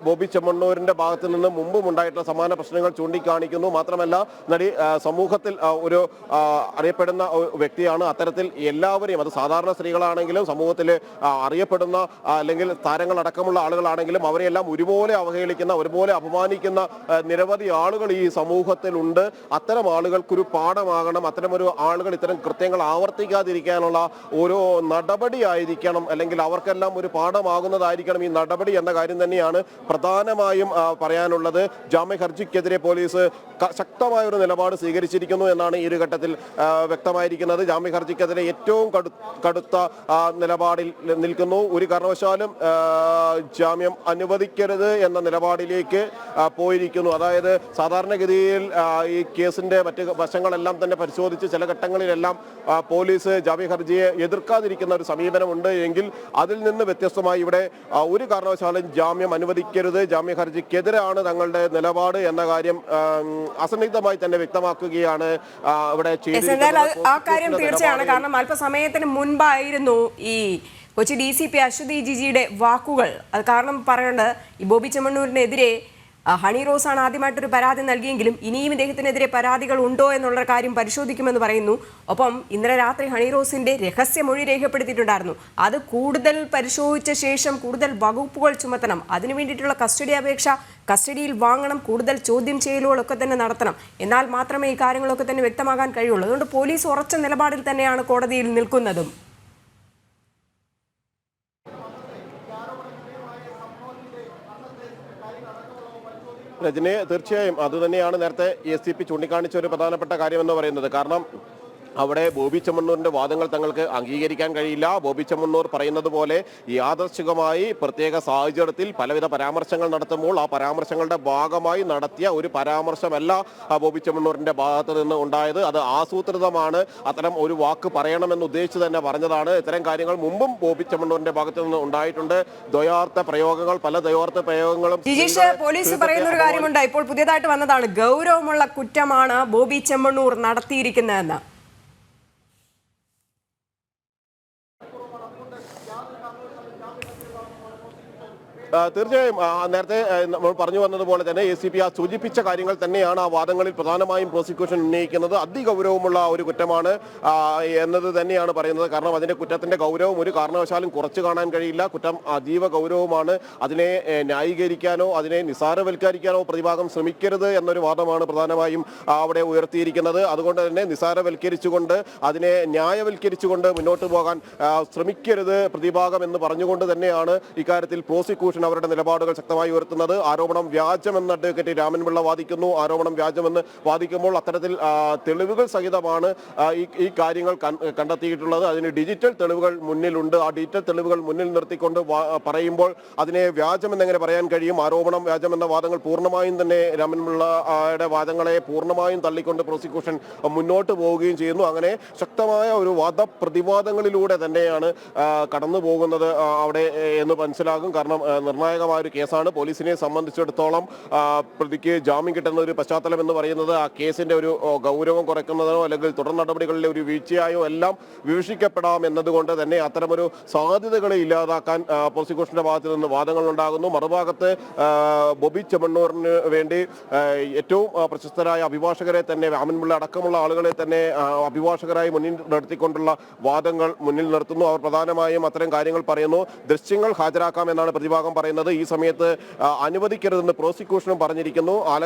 ബോബി ചെമ്മണ്ണൂരിന്റെ ഭാഗത്ത് നിന്ന് മുമ്പും ഉണ്ടായിട്ടുള്ള സമാന പ്രശ്നങ്ങൾ ചൂണ്ടിക്കാണിക്കുന്നു. മാത്രമല്ല സമൂഹത്തിൽ ഒരു അറിയപ്പെടുന്ന വ്യക്തിയാണ്. അത്തരത്തിൽ എല്ലാവരെയും, അത് സാധാരണ സ്ത്രീകളാണെങ്കിലും സമൂഹത്തിൽ അറിയപ്പെടുന്ന അല്ലെങ്കിൽ താരങ്ങളടക്കമുള്ള ആളുകളാണെങ്കിലും അവരെല്ലാം ഒരുപോലെ അവഹേളിക്കുന്ന, ഒരുപോലെ അപമാനിക്കുന്ന നിരവധി ആളുകൾ ഈ സമൂഹത്തിലുണ്ട്. അത്തരം ആളുകൾക്കൊരു പാഠമാകണം. അത്തരമൊരു ആളുകൾ ഇത്തരം കൃത്യങ്ങൾ ആവർത്തിക്കാതിരിക്കാനുള്ള ഓരോ നടപടിയായിരിക്കണം, അല്ലെങ്കിൽ അവർക്കെല്ലാം ഒരു പാഠമാകുന്നതായിരിക്കണം ഈ നടപടി എന്ന കാര്യം തന്നെയാണ് പ്രധാനമായും പറയാനുള്ളത്. ജാമ്യ ഹർജിക്കെതിരെ പോലീസ് ശക്തമായ ഒരു നിലപാട് സ്വീകരിച്ചിരിക്കുന്നു എന്നാണ് ഈ ഒരു ഘട്ടത്തിൽ വ്യക്തമായിരിക്കുന്നത്. ജാമ്യ ഹർജിക്കെതിരെ ഏറ്റവും കടുത്ത നിലപാടിൽ നിൽക്കുന്നു. ഒരു കാരണവശാലും ജാമ്യം അനുവദിക്കരുത് എന്ന നിലപാടിലേക്ക് പോയിരിക്കുന്നു. അതായത് സാധാരണഗതിയിൽ ഈ കേസിന്റെ മറ്റ് വശങ്ങളെല്ലാം തന്നെ പരിശോധിച്ച് ചില ഘട്ടങ്ങളിലെല്ലാം പോലീസ് ജാമ്യ ഹർജിയെ എതിർക്കാതിരിക്കുന്ന ഒരു സമീപനമുണ്ട് എങ്കിൽ അതിൽ നിന്ന് വ്യത്യസ്തമായി ഇവിടെ ഒരു കാരണവശാലും ജാമ്യം അനുവദിക്കരുത്, ജാമ്യ ഹർജിക്കെതിരാണ് തങ്ങളുടെ നിലപാട് എന്ന കാര്യം അസന്നിഗ്ധമായി തന്നെ വ്യക്തമാക്കുകയാണ് ഇവിടെ ചെയ്തിരിക്കുന്നത്. ആ കാര്യം തീർച്ചയാണ്. കാരണം അല്പസമയത്തിന് മുൻപായിരുന്നു ഈ കൊച്ചി DCP അശ്വതി ജിജിയുടെ വാക്കുകൾ. അത് കാരണം പറയേണ്ടത് ഈ ബോബി ചെമ്മണ്ണൂരിനെതിരെ ഹണി റോസാണ് ആദ്യമായിട്ടൊരു പരാതി നൽകിയെങ്കിലും ഇനിയും ഇദ്ദേഹത്തിനെതിരെ പരാതികൾ ഉണ്ടോ എന്നുള്ള കാര്യം പരിശോധിക്കുമെന്ന് പറയുന്നു. ഒപ്പം ഇന്നലെ രാത്രി ഹണി റോസിന്റെ രഹസ്യമൊഴി രേഖപ്പെടുത്തിയിട്ടുണ്ടായിരുന്നു. അത് കൂടുതൽ പരിശോധിച്ച ശേഷം കൂടുതൽ വകുപ്പുകൾ ചുമത്തണം. അതിനു വേണ്ടിയിട്ടുള്ള കസ്റ്റഡി അപേക്ഷ കസ്റ്റഡിയിൽ വാങ്ങണം, കൂടുതൽ ചോദ്യം ചെയ്യലുകളൊക്കെ തന്നെ നടത്തണം. എന്നാൽ മാത്രമേ ഈ കാര്യങ്ങളൊക്കെ തന്നെ വ്യക്തമാകാൻ കഴിയുള്ളൂ. അതുകൊണ്ട് പോലീസ് ഉറച്ച നിലപാടിൽ തന്നെയാണ് കോടതിയിൽ നിൽക്കുന്നതും. രജനി, തീർച്ചയായും അതുതന്നെയാണ് നേരത്തെ ACP ചൂണ്ടിക്കാണിച്ച ഒരു പ്രധാനപ്പെട്ട കാര്യമെന്ന് പറയുന്നത്. കാരണം അവിടെ ബോബി ചെമ്മണ്ണൂരിന്റെ വാദങ്ങൾ തങ്ങൾക്ക് അംഗീകരിക്കാൻ കഴിയില്ല. ബോബി ചെമ്മണ്ണൂർ പറയുന്നത് പോലെ യാദൃശ്ചികമായി പ്രത്യേക സാഹചര്യത്തിൽ പലവിധ പരാമർശങ്ങൾ നടത്തുമ്പോൾ ആ പരാമർശങ്ങളുടെ ഭാഗമായി നടത്തിയ ഒരു പരാമർശമല്ല ബോബി ചെമ്മണ്ണൂരിന്റെ ഭാഗത്ത് നിന്ന് ഉണ്ടായത്. അത് ആസൂത്രിതമാണ്. അത്തരം ഒരു വാക്ക് പറയണമെന്ന് ഉദ്ദേശിച്ച് തന്നെ പറഞ്ഞതാണ്. ഇത്തരം കാര്യങ്ങൾ മുമ്പും ബോബി ചെമ്മണ്ണൂരിന്റെ ഭാഗത്ത് നിന്ന് ഉണ്ടായിട്ടുണ്ട്. ദ്വയാർത്ഥ പ്രയോഗങ്ങൾ, പല ദ്വയാർത്ഥ പ്രയോഗങ്ങളും. പോലീസ് പറയുന്ന ഒരു കാര്യമുണ്ട്, ഇപ്പോൾ പുതിയതായിട്ട് വന്നതാണ്, ഗൗരവമുള്ള കുറ്റമാണ് ബോബി ചെമ്മണ്ണൂർ നടത്തിയിരിക്കുന്നതെന്ന്. തീർച്ചയായും നേരത്തെ നമ്മൾ പറഞ്ഞു വന്നതുപോലെ തന്നെ ACP സൂചിപ്പിച്ച കാര്യങ്ങൾ തന്നെയാണ് ആ വാദങ്ങളിൽ പ്രധാനമായും പ്രോസിക്യൂഷൻ ഉന്നയിക്കുന്നത്. അതിഗൗരവമുള്ള ഒരു കുറ്റമാണ് എന്നത് തന്നെയാണ് പറയുന്നത്. കാരണം അതിന്റെ കുറ്റത്തിന്റെ ഗൗരവം ഒരു കാരണവശാലും കുറച്ചു കാണാൻ കഴിയില്ല. കുറ്റം അതീവ ഗൗരവമാണ്. അതിനെ ന്യായീകരിക്കാനോ അതിനെ നിസാരവൽക്കരിക്കാനോ പ്രതിഭാഗം ശ്രമിക്കരുത് എന്നൊരു വാദമാണ് പ്രധാനമായും അവിടെ ഉയർത്തിയിരിക്കുന്നത്. അതുകൊണ്ട് തന്നെ നിസാരവൽക്കരിച്ചുകൊണ്ട് അതിനെ ന്യായവൽക്കരിച്ചുകൊണ്ട് മുന്നോട്ട് പോകാൻ ശ്രമിക്കരുത് പ്രതിഭാഗം എന്ന് പറഞ്ഞുകൊണ്ട് തന്നെയാണ് ഇക്കാര്യത്തിൽ പ്രോസിക്യൂഷൻ പ്രോസിക്യൂഷൻ അവരുടെ നിലപാടുകൾ ശക്തമായി ഉയർത്തുന്നത്. ആരോപണം വ്യാജമെന്ന് അഡ്വക്കേറ്റ് രാമൻപിള്ള വാദിക്കുന്നു. ആരോപണം വ്യാജമെന്ന് വാദിക്കുമ്പോൾ അത്തരത്തിൽ തെളിവുകൾ സഹിതമാണ് ഈ കാര്യങ്ങൾ കണ്ടെത്തിയിട്ടുള്ളത്. അതിന് ഡിജിറ്റൽ തെളിവുകൾ മുന്നിലുണ്ട്. ആ ഡിജിറ്റൽ തെളിവുകൾ മുന്നിൽ നിർത്തിക്കൊണ്ട് പറയുമ്പോൾ അതിനെ വ്യാജമെന്ന് എങ്ങനെ പറയാൻ കഴിയും? ആരോപണം വ്യാജമെന്ന വാദങ്ങൾ പൂർണ്ണമായും തന്നെ രാമൻപിള്ളയുടെ വാദങ്ങളെ പൂർണ്ണമായും തള്ളിക്കൊണ്ട് പ്രോസിക്യൂഷൻ മുന്നോട്ട് പോവുകയും ചെയ്യുന്നു. അങ്ങനെ ശക്തമായ ഒരു വാദപ്രതിവാദങ്ങളിലൂടെ തന്നെയാണ് കടന്നു പോകുന്നത് അവിടെ എന്ന് മനസ്സിലാകും. കാരണം നിർണായകമായ ഒരു കേസാണ്. പോലീസിനെ സംബന്ധിച്ചിടത്തോളം പ്രതിക്ക് ജാമ്യം കിട്ടുന്ന ഒരു പശ്ചാത്തലം എന്ന് പറയുന്നത് ആ കേസിന്റെ ഒരു ഗൗരവം കുറയ്ക്കുന്നതിനോ അല്ലെങ്കിൽ തുടർ നടപടികളിലെ ഒരു വീഴ്ചയായോ എല്ലാം വിവക്ഷിക്കപ്പെടാം എന്നതുകൊണ്ട് തന്നെ അത്തരമൊരു സാധ്യതകളെ ഇല്ലാതാക്കാൻ പ്രോസിക്യൂഷന്റെ ഭാഗത്ത് നിന്ന് വാദങ്ങൾ ഉണ്ടാകുന്നു. മറുഭാഗത്ത് ബോബി ചെമ്മണ്ണൂരിന് വേണ്ടി ഏറ്റവും പ്രശസ്തരായ അഭിഭാഷകരെ തന്നെ രാമൻപിള്ള അടക്കമുള്ള ആളുകളെ തന്നെ അഭിഭാഷകരായി മുന്നിൽ നിർത്തിക്കൊണ്ടുള്ള വാദങ്ങൾ മുന്നിൽ നിർത്തുന്നു. അവർ പ്രധാനമായും അത്തരം കാര്യങ്ങൾ പറയുന്നു. ദൃശ്യങ്ങൾ ഹാജരാക്കാമെന്നാണ് പ്രതിഭാഗം പറയുന്നത്. ഈ സമയത്ത് അനുവദിക്കരുതെന്ന് പ്രോസിക്യൂഷനും പറഞ്ഞിരിക്കുന്നു.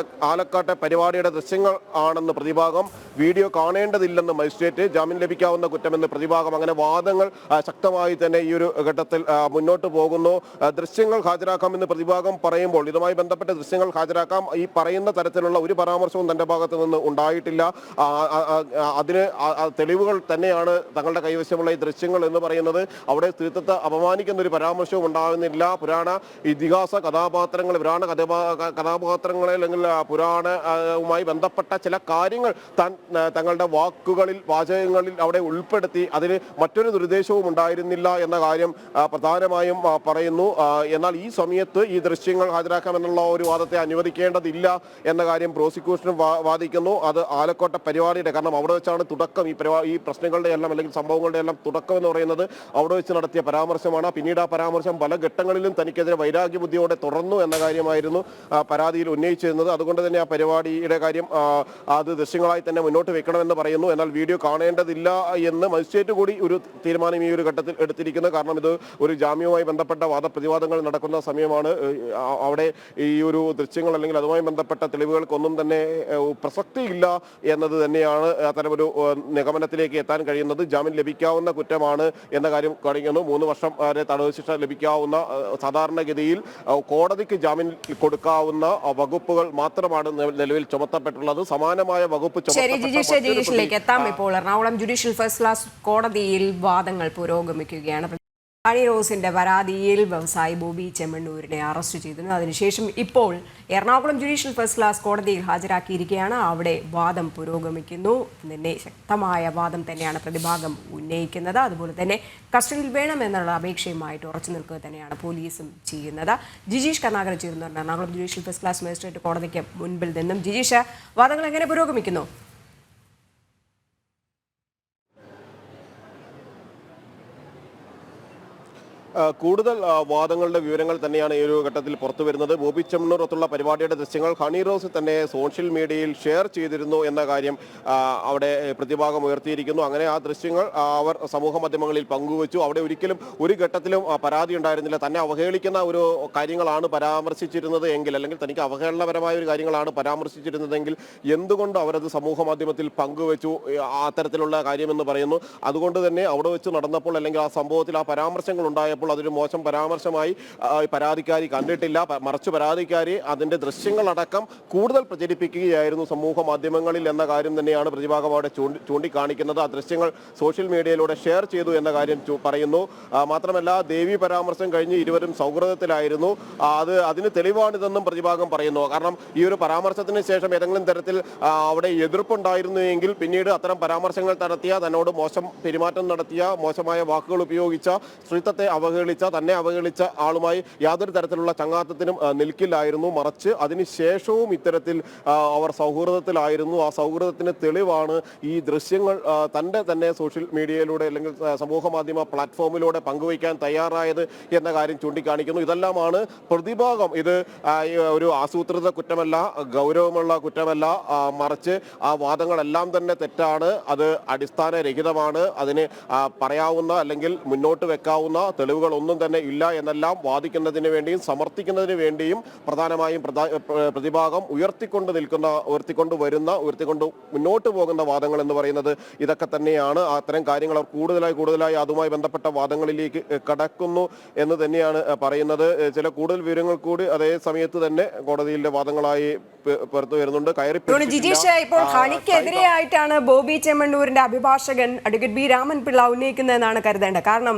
ആലക്കാട്ടെ പരിപാടിയുടെ ദൃശ്യങ്ങൾ ആണെന്ന് പ്രതിഭാഗം, വീഡിയോ കാണേണ്ടതില്ലെന്ന് മജിസ്ട്രേറ്റ്, ജാമ്യം ലഭിക്കാവുന്ന കുറ്റമെന്ന് പ്രതിഭാഗം. അങ്ങനെ വാദങ്ങൾ ശക്തമായി തന്നെ ഈ ഒരു ഘട്ടത്തിൽ മുന്നോട്ട് പോകുന്നു. ദൃശ്യങ്ങൾ ഹാജരാക്കാമെന്ന് പ്രതിഭാഗം പറയുമ്പോൾ ഇതുമായി ബന്ധപ്പെട്ട ദൃശ്യങ്ങൾ ഹാജരാക്കാം, ഈ പറയുന്ന തരത്തിലുള്ള ഒരു പരാമർശവും തന്റെ ഭാഗത്ത് നിന്ന് ഉണ്ടായിട്ടില്ല. അതിന് തെളിവുകൾ തന്നെയാണ് തങ്ങളുടെ കൈവശമുള്ള ഈ ദൃശ്യങ്ങൾ എന്ന് പറയുന്നത്. അവിടെ സ്ത്രീത്വത്തെ അപമാനിക്കുന്ന ഒരു പരാമർശവും ഉണ്ടാകുന്നില്ല. പുരാണ ഇതിഹാസ കഥാപാത്രങ്ങൾ, കഥാപാത്രങ്ങളെ അല്ലെങ്കിൽ പുരാണവുമായി ബന്ധപ്പെട്ട ചില കാര്യങ്ങൾ തങ്ങളുടെ വാചകങ്ങളിൽ അവിടെ ഉൾപ്പെടുത്തി അതിന് മറ്റൊരു നിർദ്ദേശവും ഉണ്ടായിരുന്നില്ല എന്ന കാര്യം പ്രധാനമായും പറയുന്നു. എന്നാൽ ഈ സമയത്ത് ഈ ദൃശ്യങ്ങൾ ഹാജരാക്കാമെന്നുള്ള ഒരു വാദത്തെ അനുവദിക്കേണ്ടതില്ല എന്ന കാര്യം പ്രോസിക്യൂഷനും വാദിക്കുന്നു. അത് ആലക്കോട്ടെ പരിപാടിയുടെ, കാരണം അവിടെ വെച്ചാണ് തുടക്കം, ഈ പ്രശ്നങ്ങളുടെ എല്ലാം അല്ലെങ്കിൽ സംഭവങ്ങളുടെ എല്ലാം തുടക്കം എന്ന് പറയുന്നത് അവിടെ വെച്ച് നടത്തിയ പരാമർശമാണ്. പിന്നീട് ആ പരാമർശം പല ഘട്ടങ്ങളിലും തനിക്കെതിരെ വൈരാഗ്യ ബുദ്ധിയോടെ തുടർന്നു എന്ന കാര്യമായിരുന്നു പരാതിയിൽ ഉന്നയിച്ചിരുന്നത്. അതുകൊണ്ട് തന്നെ ആ പരിപാടിയുടെ കാര്യം അത് ദൃശ്യങ്ങളായി തന്നെ മുന്നോട്ട് വെക്കണമെന്ന് പറയുന്നു. എന്നാൽ വീഡിയോ കാണേണ്ടതില്ല എന്ന് മജിസ്ട്രേറ്റ് കൂടി ഒരു തീരുമാനം ഈ ഒരു ഘട്ടത്തിൽ എടുത്തിരിക്കുന്നത്. കാരണം ഇത് ഒരു ജാമ്യവുമായി ബന്ധപ്പെട്ട വാദപ്രതിവാദങ്ങൾ നടക്കുന്ന സമയമാണ്. അവിടെ ഈ ഒരു ദൃശ്യങ്ങൾ അല്ലെങ്കിൽ അതുമായി ബന്ധപ്പെട്ട തെളിവുകൾക്കൊന്നും തന്നെ പ്രസക്തിയില്ല എന്നത് തന്നെയാണ് അത്തരമൊരു നിഗമനത്തിലേക്ക് എത്താൻ കഴിയുന്നത്. ജാമ്യം ലഭിക്കാവുന്ന കുറ്റമാണ് എന്ന കാര്യം കാണിക്കുന്നു. 3 വർഷം വരെ തടവ് ശിക്ഷ ലഭിക്കാവുന്ന, സാധാരണഗതിയിൽ കോടതിക്ക് ജാമ്യം കൊടുക്കാവുന്ന വകുപ്പുകൾ മാത്രമാണ് നിലവിൽ ചുമത്തപ്പെട്ടുള്ളത്. സമാനമായ വകുപ്പ് ജിജീഷിലേക്ക് എത്താം. ഇപ്പോൾ എറണാകുളം ജുഡീഷ്യൽ ഫസ്റ്റ് ക്ലാസ് കോടതിയിൽ വാദങ്ങൾ പുരോഗമിക്കുകയാണ്. ഹണി റോസിന്റെ പരാതിയിൽ വ്യവസായി ബോബി ചെമ്മണ്ണൂരിനെ അറസ്റ്റ് ചെയ്തിരുന്നു. അതിനുശേഷം ഇപ്പോൾ എറണാകുളം ജുഡീഷ്യൽ ഫസ്റ്റ് ക്ലാസ് കോടതിയിൽ ഹാജരാക്കിയിരിക്കുകയാണ്. അവിടെ വാദം പുരോഗമിക്കുന്നു. തന്നെ ശക്തമായ വാദം തന്നെയാണ് പ്രതിഭാഗം ഉന്നയിക്കുന്നത്. അതുപോലെ തന്നെ കസ്റ്റഡിയിൽ വേണമെന്നുള്ള അപേക്ഷയുമായിട്ട് ഉറച്ചു നിൽക്കുക തന്നെയാണ് പോലീസും ചെയ്യുന്നത്. ജിജീഷ് കർണാകരൻ ചേരുന്നുണ്ട് Ernakulam judicial first class magistrate കോടതിക്ക് മുൻപിൽ നിന്നും. ജിജീഷ്, വാദങ്ങൾ എങ്ങനെ പുരോഗമിക്കുന്നു? കൂടുതൽ വാദങ്ങളുടെ വിവരങ്ങൾ തന്നെയാണ് ഈ ഒരു ഘട്ടത്തിൽ പുറത്തു വരുന്നത്. ബോബി ചെമ്മണ്ണൂരത്തുള്ള പരിപാടിയുടെ ദൃശ്യങ്ങൾ ഹണി റോസ് തന്നെ സോഷ്യൽ മീഡിയയിൽ ഷെയർ ചെയ്തിരുന്നു എന്ന കാര്യം അവിടെ പ്രതിഭാഗം ഉയർത്തിയിരിക്കുന്നു. അങ്ങനെ ആ ദൃശ്യങ്ങൾ അവർ സമൂഹ മാധ്യമങ്ങളിൽ പങ്കുവച്ചു. അവിടെ ഒരിക്കലും ഒരു ഘട്ടത്തിലും പരാതി ഉണ്ടായിരുന്നില്ല. തന്നെ അവഹേളിക്കുന്ന ഒരു കാര്യങ്ങളാണ് പരാമർശിച്ചിരുന്നത് എങ്കിൽ, അല്ലെങ്കിൽ തനിക്ക് അവഹേളനപരമായ ഒരു കാര്യങ്ങളാണ് പരാമർശിച്ചിരുന്നതെങ്കിൽ എന്തുകൊണ്ട് അവരത് സമൂഹ മാധ്യമത്തിൽ പങ്കുവച്ചു അത്തരത്തിലുള്ള കാര്യമെന്ന് പറയുന്നു. അതുകൊണ്ട് തന്നെ അവിടെ വെച്ച് നടന്നപ്പോൾ അല്ലെങ്കിൽ ആ സംഭവത്തിൽ ആ പരാമർശങ്ങൾ ഉണ്ടായപ്പോൾ അതൊരു മോശം പരാമർശമായി പരാതിക്കാരി കണ്ടിട്ടില്ല. മറിച്ച് പരാതിക്കാരി അതിന്റെ ദൃശ്യങ്ങളടക്കം കൂടുതൽ പ്രചരിപ്പിക്കുകയായിരുന്നു സമൂഹ മാധ്യമങ്ങളിൽ എന്ന കാര്യം തന്നെയാണ് പ്രതിഭാഗം അവിടെ ചൂണ്ടിക്കാണിക്കുന്നത്. ആ ദൃശ്യങ്ങൾ സോഷ്യൽ മീഡിയയിലൂടെ ഷെയർ ചെയ്തു എന്ന കാര്യം പറയുന്നു. മാത്രമല്ല, ദേവി പരാമർശം കഴിഞ്ഞ് ഇരുവരും സൗഹൃദത്തിലായിരുന്നു. അതിന് തെളിവാണിതെന്നും പ്രതിഭാഗം പറയുന്നു. കാരണം ഈ ഒരു പരാമർശത്തിന് ശേഷം ഏതെങ്കിലും തരത്തിൽ അവിടെ എതിർപ്പുണ്ടായിരുന്നു എങ്കിൽ പിന്നീട് അത്തരം പരാമർശങ്ങൾ നടത്തിയ, തന്നോട് മോശം പെരുമാറ്റം നടത്തിയ, മോശമായ വാക്കുകൾ ഉപയോഗിച്ച, സ്ത്രീത്വത്തെ തന്നെ അവഹേളിച്ച ആളുമായി യാതൊരു തരത്തിലുള്ള ചങ്ങാത്തത്തിനും നിൽക്കില്ലായിരുന്നു. മറിച്ച് അതിനുശേഷവും ഇത്തരത്തിൽ അവർ സൗഹൃദത്തിലായിരുന്നു. ആ സൗഹൃദത്തിന് തെളിവാണ് ഈ ദൃശ്യങ്ങൾ തന്നെ സോഷ്യൽ മീഡിയയിലൂടെ അല്ലെങ്കിൽ സമൂഹ മാധ്യമ പ്ലാറ്റ്ഫോമിലൂടെ പങ്കുവയ്ക്കാൻ തയ്യാറായത് എന്ന കാര്യം ചൂണ്ടിക്കാണിക്കുന്നു. ഇതെല്ലാമാണ് പ്രതിഭാഗം. ഇത് ഒരു ആസൂത്രിത കുറ്റമല്ല, ഗൗരവമുള്ള കുറ്റമല്ല, മറിച്ച് ആ വാദങ്ങളെല്ലാം തന്നെ തെറ്റാണ്, അത് അടിസ്ഥാനരഹിതമാണ്, അതിന് പറയാവുന്ന അല്ലെങ്കിൽ മുന്നോട്ട് വെക്കാവുന്ന തെളിവുകൾ തെളിവുകൾ ഒന്നും തന്നെ ഇല്ല എന്നെല്ലാം വാദിക്കുന്നതിന് വേണ്ടിയും സമർത്ഥിക്കുന്നതിന് വേണ്ടിയും പ്രധാനമായും പ്രതിഭാഗം ഉയർത്തിക്കൊണ്ട് മുന്നോട്ട് പോകുന്ന വാദങ്ങൾ എന്ന് പറയുന്നത് ഇതൊക്കെ തന്നെയാണ്. അത്തരം കാര്യങ്ങൾ അവർ കൂടുതലായി അതുമായി ബന്ധപ്പെട്ട വാദങ്ങളിലേക്ക് കടക്കുന്നു എന്ന് തന്നെയാണ് പറയുന്നത്. ചില കൂടുതൽ വിവരങ്ങൾ കൂടി അതേ സമയത്ത് തന്നെ കോടതിയിലെ വാദങ്ങളായി പുറത്തു വരുന്നുണ്ട്. ജിജീഷ്, ഇപ്പോൾ ഹണിക്കെതിരെയായിട്ടാണ് ബോബി ചെമ്മണ്ണൂരിന്റെ അഭിഭാഷകൻ അഡ്വക്കേറ്റ് ബി രാമൻപിള്ള ഉന്നയിക്കുന്നതെന്നാണ് കരുതേണ്ടത്. കാരണം